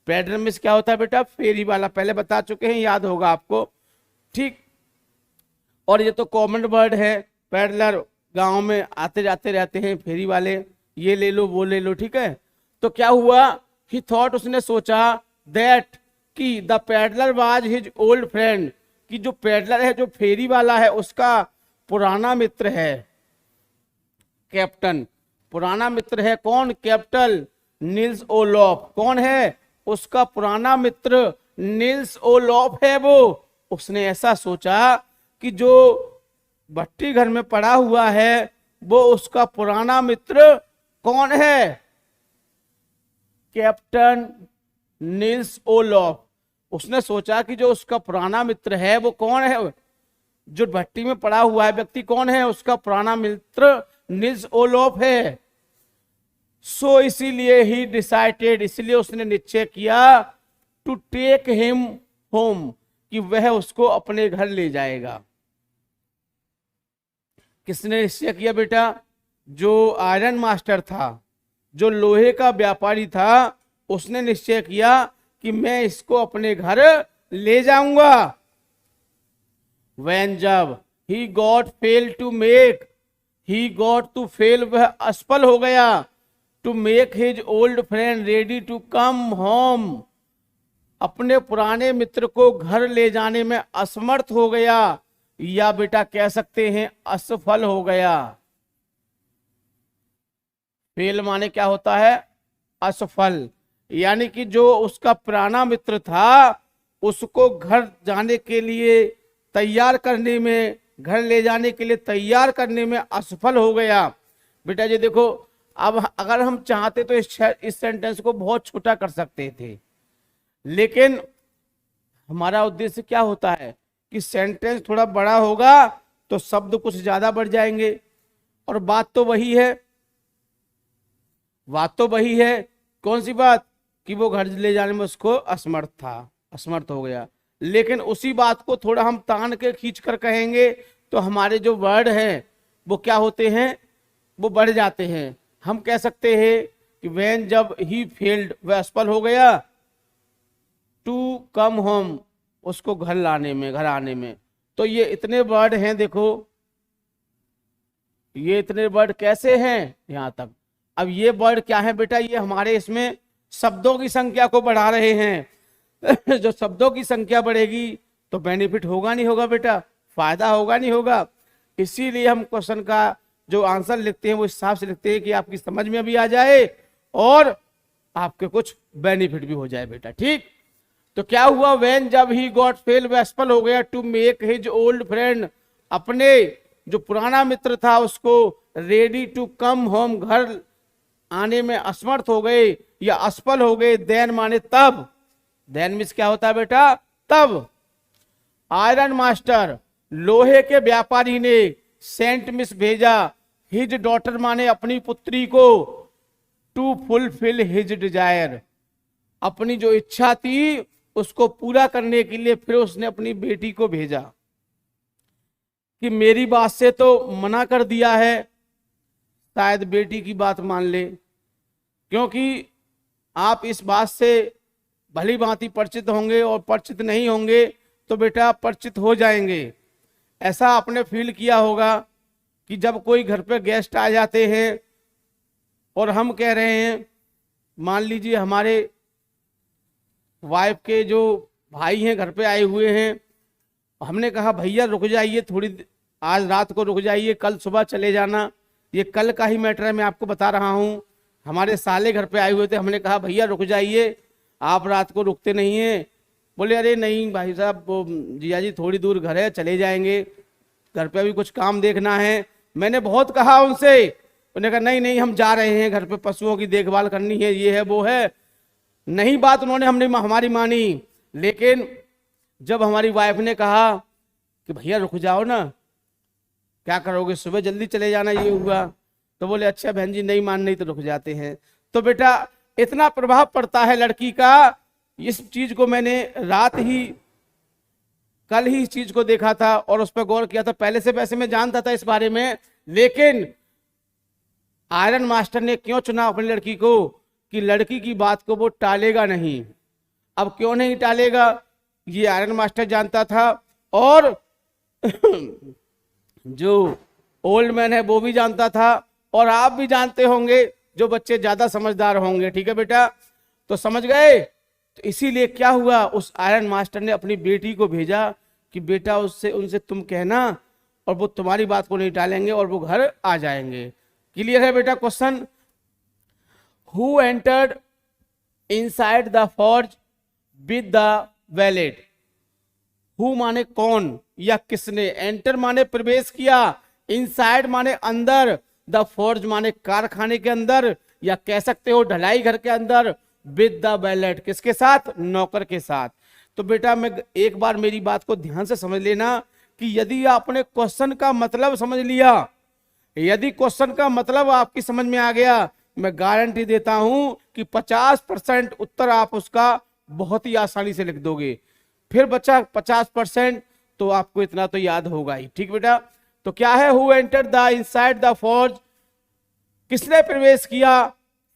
पेडलर में क्या होता है बेटा? फेरी वाला, पहले बता चुके हैं, याद होगा आपको, ठीक। और ये तो कॉमन वर्ड है, पेडलर गांव में आते जाते रहते हैं, फेरी वाले, ये ले लो वो ले लो, ठीक है। तो क्या हुआ? ही थॉट, उसने सोचा, दैट कि the peddler was his old friend, कि जो पेडलर है, जो फेरी वाला है, उसका पुराना मित्र है कैप्टन, पुराना मित्र है। कौन? Captain Nils Olof. कौन है? उसका पुराना मित्र निल्स ओलॉफ है वो। उसने ऐसा सोचा कि जो भट्टी घर में पड़ा हुआ है वो उसका पुराना मित्र कौन है? Captain Nils Olof. उसने सोचा कि जो उसका पुराना मित्र है वो कौन है? जो भट्टी में पड़ा हुआ है व्यक्ति कौन है? उसका पुराना मित्र निल्स ओलॉफ है। सो इसीलिए ही डिसाइडेड, इसलिए उसने निश्चय किया, टू टेक हिम होम, कि वह उसको अपने घर ले जाएगा। किसने निश्चय किया बेटा? जो आयरन मास्टर था, जो लोहे का व्यापारी था, उसने निश्चय किया कि मैं इसको अपने घर ले जाऊंगा। When जब he got fail to make, he got to fail, वह असफल हो गया, to make his old friend ready to come home, अपने पुराने मित्र को घर ले जाने में असमर्थ हो गया, या बेटा कह सकते हैं असफल हो गया। फेल माने क्या होता है? असफल। यानी कि जो उसका पुराना मित्र था उसको घर जाने के लिए तैयार करने में, घर ले जाने के लिए तैयार करने में असफल हो गया। बेटा जी देखो, अब अगर हम चाहते तो इस सेंटेंस को बहुत छोटा कर सकते थे, लेकिन हमारा उद्देश्य क्या होता है कि सेंटेंस थोड़ा बड़ा होगा तो शब्द कुछ ज्यादा बढ़ जाएंगे। और बात तो वही है, बात तो वही है। कौन सी बात? कि वो घर ले जाने में उसको असमर्थ था, असमर्थ हो गया। लेकिन उसी बात को थोड़ा हम तान के खींच कर कहेंगे तो हमारे जो वर्ड हैं वो क्या होते हैं? वो बढ़ जाते हैं। हम कह सकते हैं कि व्हेन, जब ही फेल्ड, वह असफल हो गया, टू कम होम, उसको घर लाने में, घर आने में। तो ये इतने वर्ड हैं, देखो ये इतने वर्ड कैसे हैं यहां तक। अब ये वर्ड क्या है बेटा? ये हमारे इसमें शब्दों की संख्या को बढ़ा रहे हैं। जो शब्दों की संख्या बढ़ेगी तो बेनिफिट होगा नहीं होगा बेटा? फायदा होगा नहीं होगा? इसीलिए हम क्वेश्चन का जो आंसर लिखते हैं वो इस हिसाब से लिखते हैं कि आपकी समझ में भी आ जाए और आपके कुछ बेनिफिट भी हो जाए बेटा, ठीक। तो क्या हुआ? व्हेन, जब ही गॉट फेल, वह असफल हो गया, to make his old friend, अपने जो पुराना मित्र था उसको रेडी टू कम होम, घर आने में असमर्थ हो गए या असफल हो गए। देन माने तब, देन मीन्स क्या होता है बेटा? तब। आयरन मास्टर, लोहे के व्यापारी ने, सेंट मिस भेजा, हिज डॉटर माने अपनी पुत्री को, टू फुलफिल हिज डिजायर, अपनी जो इच्छा थी उसको पूरा करने के लिए फिर उसने अपनी बेटी को भेजा। कि मेरी बात से तो मना कर दिया है, शायद बेटी की बात मान ले, क्योंकि आप इस बात से भली भांति परिचित होंगे और परिचित नहीं होंगे तो बेटा परिचित हो जाएंगे। ऐसा आपने फील किया होगा कि जब कोई घर पे गेस्ट आ जाते हैं और हम कह रहे हैं, मान लीजिए हमारे वाइफ के जो भाई हैं घर पे आए हुए हैं, हमने कहा भैया रुक जाइए थोड़ी, आज रात को रुक जाइए, कल सुबह चले जाना। ये कल का ही मैटर है, मैं आपको बता रहा हूँ। हमारे साले घर पे आए हुए थे, हमने कहा भैया रुक जाइए, आप रात को रुकते नहीं हैं। बोले अरे नहीं भाई साहब, वो जिया जी थोड़ी दूर घर है, चले जाएंगे, घर पे अभी कुछ काम देखना है। मैंने बहुत कहा उनसे, उन्होंने कहा नहीं नहीं हम जा रहे हैं, घर पे पशुओं की देखभाल करनी है, ये है वो है। नहीं बात उन्होंने हमारी मानी। लेकिन जब हमारी वाइफ ने कहा कि भैया रुक जाओ ना, क्या करोगे, सुबह जल्दी चले जाना, ये हुआ। तो बोले अच्छा बहन जी नहीं मान, नहीं तो रुक जाते हैं। तो बेटा इतना प्रभाव पड़ता है लड़की का, इस चीज को मैंने कल ही इस चीज को देखा था और उस पर गौर किया था। पहले से वैसे मैं जानता था इस बारे में, लेकिन आयरन मास्टर ने क्यों चुना अपनी लड़की को, कि लड़की की बात को वो टालेगा नहीं। अब क्यों नहीं टालेगा, ये आयरन मास्टर जानता था, और जो ओल्ड मैन है वो भी जानता था, और आप भी जानते होंगे जो बच्चे ज्यादा समझदार होंगे। ठीक है बेटा, तो समझ गए। तो इसीलिए क्या हुआ, उस आयरन मास्टर ने अपनी बेटी को भेजा कि बेटा उनसे तुम कहना, और वो तुम्हारी बात को नहीं टालेंगे और वो घर आ जाएंगे। क्लियर है बेटा question. Who entered inside the forge with the wallet. Who माने कौन या किसने, एंटर माने प्रवेश किया, इनसाइड माने अंदर, द फॉर्ज माने कारखाने के अंदर, या कह सकते हो ढलाई घर के अंदर, विद द वैलेट किसके साथ, नौकर के साथ। तो बेटा मैं एक बार मेरी बात को ध्यान से समझ लेना कि यदि आपने क्वेश्चन का मतलब समझ लिया, यदि क्वेश्चन का मतलब आपकी समझ में आ गया, मैं गारंटी देता हूं कि 50% उत्तर आप उसका बहुत ही आसानी से लिख दोगे। फिर बच्चा 50%, तो आपको इतना तो याद होगा ही। ठीक बेटा, तो क्या है, who enter the inside the forge, किसने प्रवेश किया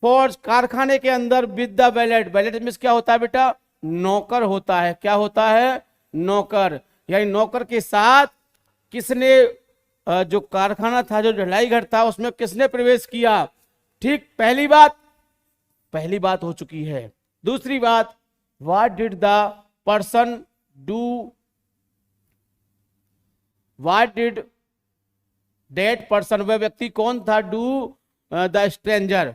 फॉर्ज कारखाने के अंदर, with the wallet. Wallet means क्या होता है बेटा, नौकर होता है। क्या होता है, नौकर। यानी नौकर के साथ किसने, जो कारखाना था, जो ढलाई घर था, उसमें किसने प्रवेश किया। ठीक, पहली बात हो चुकी है। दूसरी बात, what did the person do, what did that person, वह व्यक्ति कौन था, डू द स्ट्रेंजर,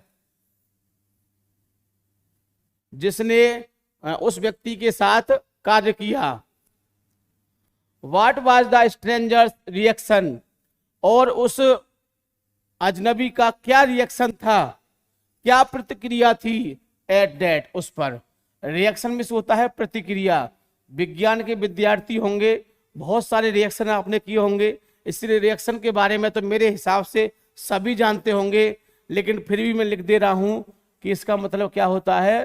जिसने उस व्यक्ति के साथ कार्य किया। What was the strangers reaction, और उस अजनबी का क्या रिएक्शन था, क्या प्रतिक्रिया थी, एट दैट, उस पर। रिएक्शन में होता है प्रतिक्रिया। विज्ञान के विद्यार्थी होंगे, बहुत सारे रिएक्शन आपने किए होंगे, इसलिए रिएक्शन के बारे में तो मेरे हिसाब से सभी जानते होंगे, लेकिन फिर भी मैं लिख दे रहा हूं कि इसका मतलब क्या होता है,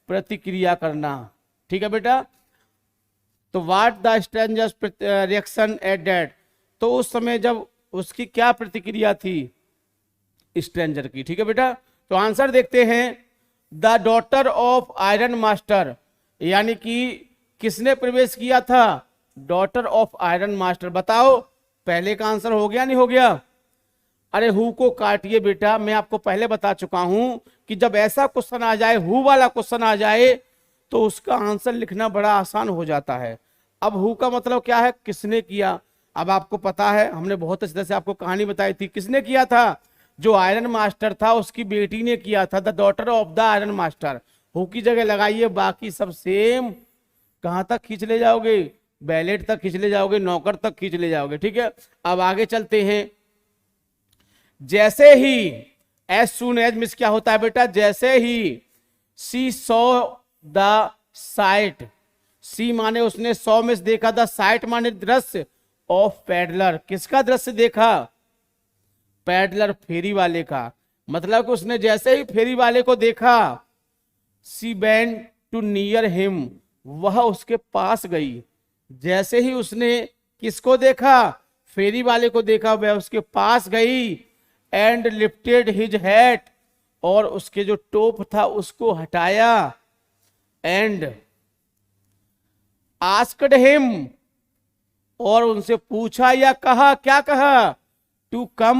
प्रतिक्रिया करना। ठीक है बेटा, तो what the strangers reaction at that, तो उस समय जब उसकी क्या प्रतिक्रिया थी स्ट्रेंजर की। ठीक है बेटा, तो आंसर देखते हैं, the daughter of iron master, यानी कि किसने प्रवेश किया था, डॉटर ऑफ आयरन मास्टर। बताओ पहले का आंसर हो गया नहीं हो गया। अरे हु को काटिए बेटा, मैं आपको पहले बता चुका हूं कि जब ऐसा क्वेश्चन आ जाए, हु वाला क्वेश्चन आ जाए, तो उसका आंसर लिखना बड़ा आसान हो जाता है। अब हु का मतलब क्या है, किसने किया। अब आपको पता है, हमने बहुत अच्छे से आपको कहानी बताई थी, किसने किया था, जो आयरन मास्टर था उसकी बेटी ने किया था, the daughter of the iron master. Who की जगह लगाइए, बाकी सब सेम। कहां तक खींच ले जाओगे, बैलेट तक खींच ले जाओगे, नौकर तक खींच ले जाओगे। ठीक है, अब आगे चलते हैं। जैसे ही, एज सून एज मिस क्या होता है बेटा, जैसे ही, सी सॉ द साइट, सी माने उसने, सॉ में देखा, द साइट माने दृश्य, ऑफ पैडलर, किसका दृश्य देखा, पैडलर फेरी वाले का। मतलब कि उसने जैसे ही फेरी वाले को देखा, सी बेंड टू नियर हिम, वह उसके पास गई। जैसे ही उसने किसको देखा, फेरी वाले को देखा, वह उसके पास गई, एंड लिफ्टेड हिज हैट, और उसके जो टोप था उसको हटाया, एंड आस्क्ड हिम, और उनसे पूछा या कहा, क्या कहा, to come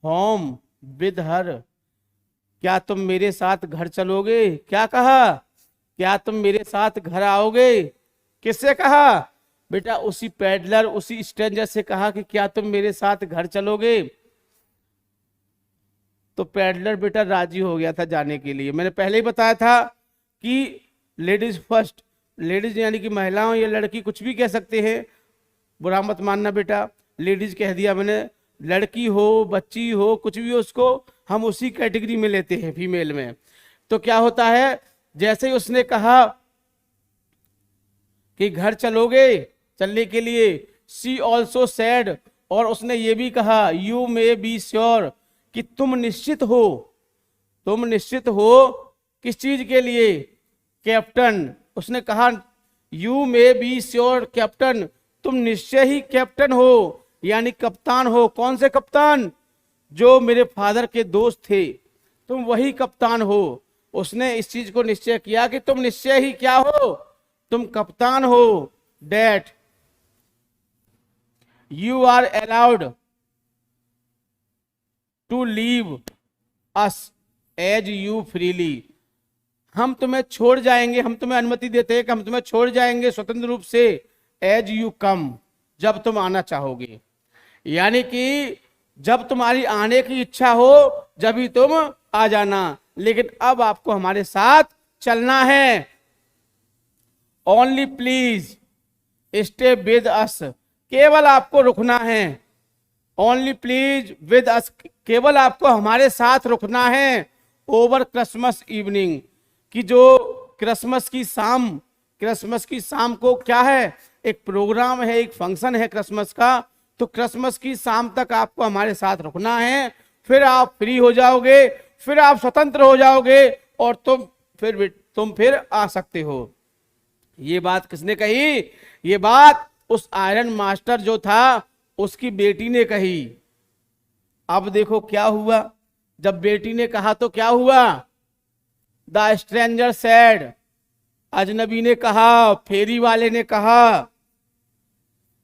home with her, क्या तुम मेरे साथ घर चलोगे। क्या कहा, क्या तुम मेरे साथ घर आओगे। किससे कहा बेटा, उसी पैडलर, उसी स्ट्रेंजर से कहा कि क्या तुम मेरे साथ घर चलोगे। तो पैडलर बेटा राजी हो गया था जाने के लिए। मैंने पहले ही बताया था कि लेडीज फर्स्ट, लेडीज यानी कि महिलाओं या लड़की कुछ भी कह सकते हैं, बुरा मत मानना बेटा, लेडीज कह दिया मैंने, लड़की हो बच्ची हो कुछ भी हो, उसको हम उसी कैटेगरी में लेते हैं, फीमेल में। तो क्या होता है, जैसे ही उसने कहा कि घर चलोगे, चलने के लिए, सी ऑल्सो सैड, और उसने ये भी कहा यू मे बी श्योर, कि तुम निश्चित हो। तुम निश्चित हो किस चीज के लिए? कैप्टन। उसने कहा you may be sure captain, तुम निश्चय ही कैप्टन हो, यानी कप्तान हो। कौन से कप्तान? जो मेरे फादर के दोस्त थे, तुम वही कप्तान हो। उसने इस चीज को निश्चय किया कि तुम निश्चय ही क्या हो? तुम कप्तान हो। That you are allowed to leave us as you freely, हम तुम्हें छोड़ जाएंगे, हम तुम्हें अनुमति देते हैं कि हम तुम्हें छोड़ जाएंगे स्वतंत्र रूप से, एज यू कम, जब तुम आना चाहोगे। यानी कि जब तुम्हारी आने की इच्छा हो जब ही तुम आ जाना, लेकिन अब आपको हमारे साथ चलना है। Only please stay with us, केवल आपको रुकना है। ओनली प्लीज विद अस, केवल आपको हमारे साथ रुकना है। ओवर क्रिसमस इवनिंग, कि जो क्रिसमस की शाम को क्या है, एक प्रोग्राम है, एक फंक्शन है क्रिसमस का, तो क्रिसमस की शाम तक आपको हमारे साथ रुकना है। फिर आप फ्री हो जाओगे, फिर आप स्वतंत्र हो जाओगे और तुम फिर आ सकते हो। ये बात किसने कही? ये बात उस आयरन मास्टर जो था उसकी बेटी ने कही। अब देखो क्या हुआ, जब बेटी ने कहा तो क्या हुआ? द स्ट्रेंजर सेड, अजनबी ने कहा, फेरी वाले ने कहा,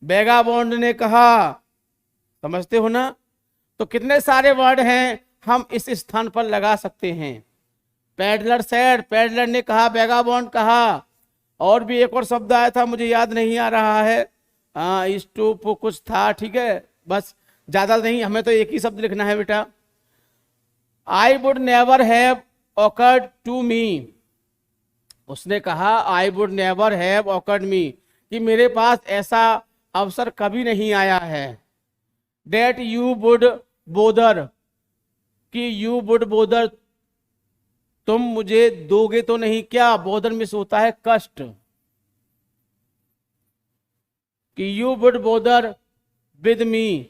बेगाबॉन्ड ने कहा। समझते हो ना? तो कितने सारे वर्ड हैं हम इस स्थान पर लगा सकते हैं। पैडलर सेड, पैडलर ने कहा, बेगाबॉन्ड कहा, और भी एक और शब्द आया था मुझे याद नहीं आ रहा है, स्टूप कुछ था, ठीक है, बस ज्यादा नहीं, हमें तो एक ही शब्द लिखना है बेटा। I would never have occurred to me, उसने कहा I would never have occurred me, कि मेरे पास ऐसा अवसर कभी नहीं आया है। डेट यू वुड बोदर, कि यू वुड बोदर, तुम मुझे दोगे तो नहीं क्या? बोदर मिस होता है कष्ट, कि you would bother with me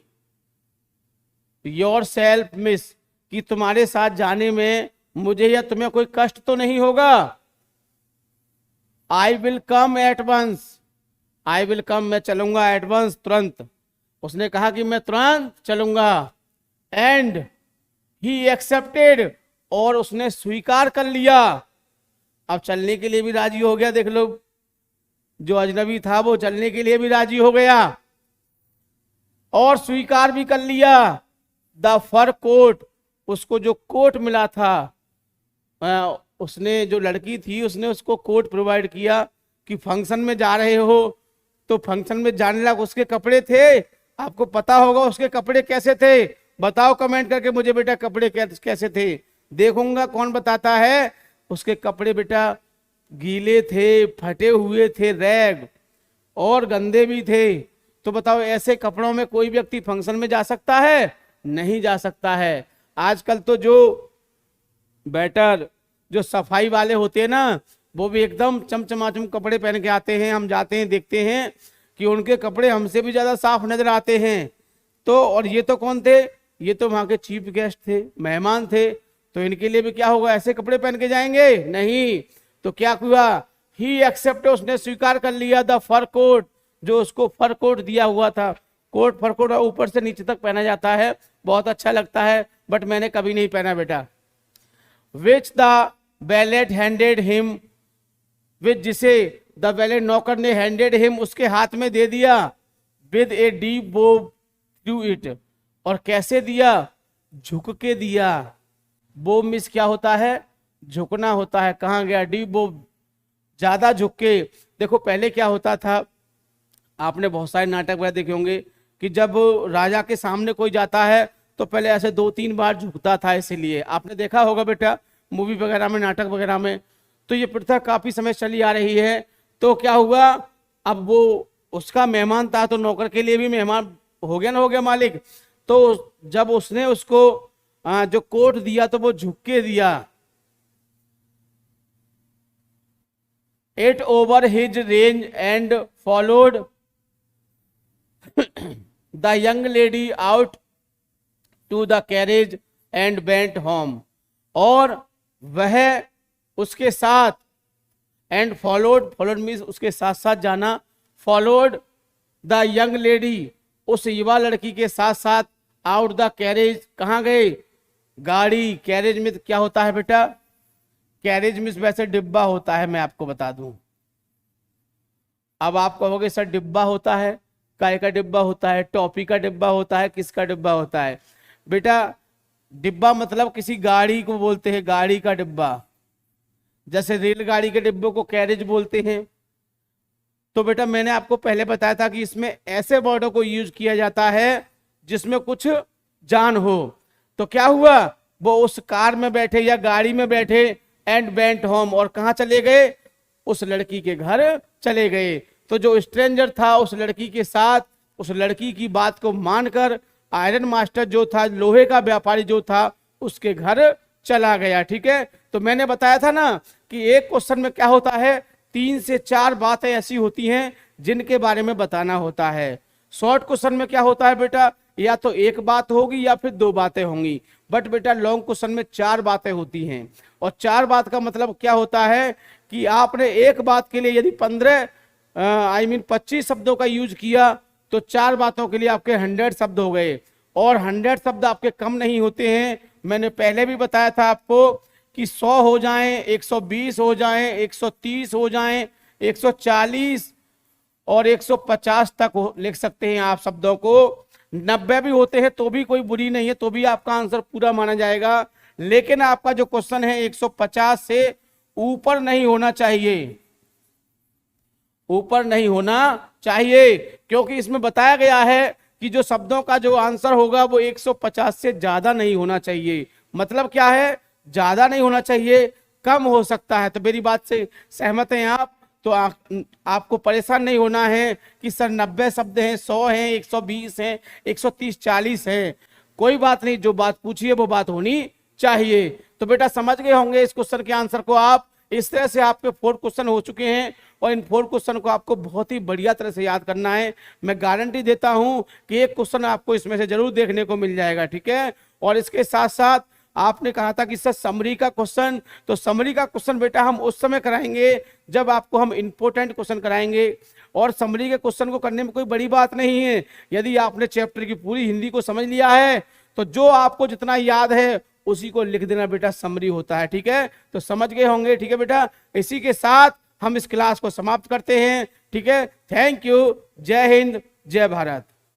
your self miss, कि तुम्हारे साथ जाने में मुझे या तुम्हें कोई कष्ट तो नहीं होगा। I will come at once, I will come, मैं चलूंगा, एट वंस, तुरंत। उसने कहा कि मैं तुरंत चलूंगा। एंड ही एक्सेप्टेड, और उसने स्वीकार कर लिया। अब चलने के लिए भी राजी हो गया। देख लो, जो अजनबी था वो चलने के लिए भी राजी हो गया और स्वीकार भी कर लिया। द फर कोट, उसको जो कोट मिला था, उसने, जो लड़की थी उसने उसको कोट प्रोवाइड किया कि फंक्शन में जा रहे हो तो फंक्शन में जाने लायक उसके कपड़े थे। आपको पता होगा उसके कपड़े कैसे थे, बताओ कमेंट करके मुझे बेटा, कपड़े कैसे थे। देखूंगा कौन बताता है। उसके कपड़े बेटा गीले थे, फटे हुए थे, रैग, और गंदे भी थे। तो बताओ ऐसे कपड़ों में कोई व्यक्ति फंक्शन में जा सकता है? नहीं जा सकता है। आजकल तो जो बैटर, जो सफाई वाले होते हैं ना, वो भी एकदम चमचमाचम कपड़े पहन के आते हैं। हम जाते हैं, देखते हैं कि उनके कपड़े हमसे भी ज्यादा साफ नजर आते हैं। तो और ये तो कौन थे? ये तो वहां के चीफ गेस्ट थे, मेहमान थे। तो इनके लिए भी क्या होगा, ऐसे कपड़े पहन के जाएंगे? नहीं। तो क्या हुआ? ही एक्सेप्ट, उसने स्वीकार कर लिया। द फर कोट, जो उसको फर कोट दिया हुआ था। कोट, फर कोट ऊपर से नीचे तक पहना जाता है, बहुत अच्छा लगता है, बट मैंने कभी नहीं पहना बेटा। Which the valet handed him, which, जिसे द वैलेट नौकर ने हैंडेड हिम, उसके हाथ में दे दिया। विद ए डीप बो टू इट, और कैसे दिया? झुक के दिया। बो मिस क्या होता है? झुकना होता है। कहाँ गया डीप बो? ज्यादा झुक के। देखो पहले क्या होता था, आपने बहुत सारे नाटक वगैरह देखे होंगे कि जब राजा के सामने कोई जाता है तो पहले ऐसे 2-3 बार झुकता था। इसीलिए आपने देखा होगा बेटा मूवी वगैरह में, नाटक वगैरह में। तो ये प्रथा काफी समय चली आ रही है। तो क्या हुआ, अब वो उसका मेहमान था तो नौकर के लिए भी मेहमान हो गया ना, हो गया मालिक। तो जब उसने उसको जो कोट दिया तो वो झुक के दिया। It over his range and followed the young lady out to the carriage and went home, और वह उसके साथ, एंड फॉलोड, फॉलोड मीन्स उसके साथ साथ जाना, फॉलोड द यंग लेडी, उस युवा लड़की के साथ साथ, आउट द कैरेज, कहाँ गए, गाड़ी, कैरेज में क्या होता है बेटा, कैरेज में वैसे डिब्बा होता है, मैं आपको बता दूं। अब आप कहोगे सर डिब्बा होता है, काय का डिब्बा होता है, टॉफी का डिब्बा होता है, किसका डिब्बा होता है बेटा, डिब्बा मतलब किसी गाड़ी को बोलते हैं, गाड़ी का डिब्बा, जैसे रेलगाड़ी के डिब्बों को कैरेज बोलते हैं। तो बेटा मैंने आपको पहले बताया था कि इसमें ऐसे वर्डों को यूज किया जाता है जिसमें कुछ जान हो। तो क्या हुआ, वो उस कार में बैठे या गाड़ी में बैठे, एंड वेंट होम, और कहां चले गए, उस लड़की के घर चले गए। तो जो स्ट्रेंजर था उस लड़की के साथ, उस लड़की की बात को मानकर आयरन मास्टर जो था, लोहे का व्यापारी जो था, उसके घर चला गया। ठीक है, तो मैंने बताया था ना कि एक क्वेश्चन में क्या होता है, 3 से 4 बातें ऐसी होती हैं जिनके बारे में बताना होता है। शॉर्ट क्वेश्चन में क्या होता है बेटा, या तो एक बात होगी या फिर 2 बातें होंगी, बट बेटा लॉन्ग क्वेश्चन में 4 बातें होती हैं। और 4 बात का मतलब क्या होता है कि आपने एक बात के लिए यदि 25 शब्दों का यूज किया तो 4 बातों के लिए आपके 100 शब्द हो गए, और 100 शब्द आपके कम नहीं होते हैं। मैंने पहले भी बताया था आपको कि 100 हो जाएं, 120 हो जाएं, 130 हो जाएं, 140 और 150 तक लिख सकते हैं आप शब्दों को। 90 भी होते हैं तो भी कोई बुरी नहीं है, तो भी आपका आंसर पूरा माना जाएगा। लेकिन आपका जो क्वेश्चन है 150 से ऊपर नहीं होना चाहिए, ऊपर नहीं होना चाहिए, क्योंकि इसमें बताया गया है कि जो शब्दों का जो आंसर होगा वो 150 से ज्यादा नहीं होना चाहिए। मतलब क्या है, ज्यादा नहीं होना चाहिए, कम हो सकता है। तो मेरी बात से सहमत हैं आप? तो आपको परेशान नहीं होना है कि सर 90 शब्द हैं, 100 हैं, 120 हैं, 130, 40 हैं। कोई बात नहीं, जो बात पूछिए वो बात होनी चाहिए। तो बेटा समझ गए होंगे इस क्वेश्चन के आंसर को आप। इस तरह से आपके 4 क्वेश्चन हो चुके हैं, और इन 4 क्वेश्चन को आपको बहुत ही बढ़िया तरह से याद करना है। मैं गारंटी देता हूं कि एक क्वेश्चन आपको इसमें से जरूर देखने को मिल जाएगा। ठीक है, और इसके साथ साथ आपने कहा था कि सर समरी का क्वेश्चन, तो समरी का क्वेश्चन बेटा हम उस समय कराएंगे जब आपको हम इंपॉर्टेंट क्वेश्चन कराएंगे। और समरी के क्वेश्चन को करने में कोई बड़ी बात नहीं है। यदि आपने चैप्टर की पूरी हिंदी को समझ लिया है तो जो आपको जितना याद है उसी को लिख देना बेटा, समरी होता है। ठीक है, तो समझ गए होंगे। ठीक है बेटा, इसी के साथ हम इस क्लास को समाप्त करते हैं। ठीक है, थैंक यू, जय हिंद, जय भारत।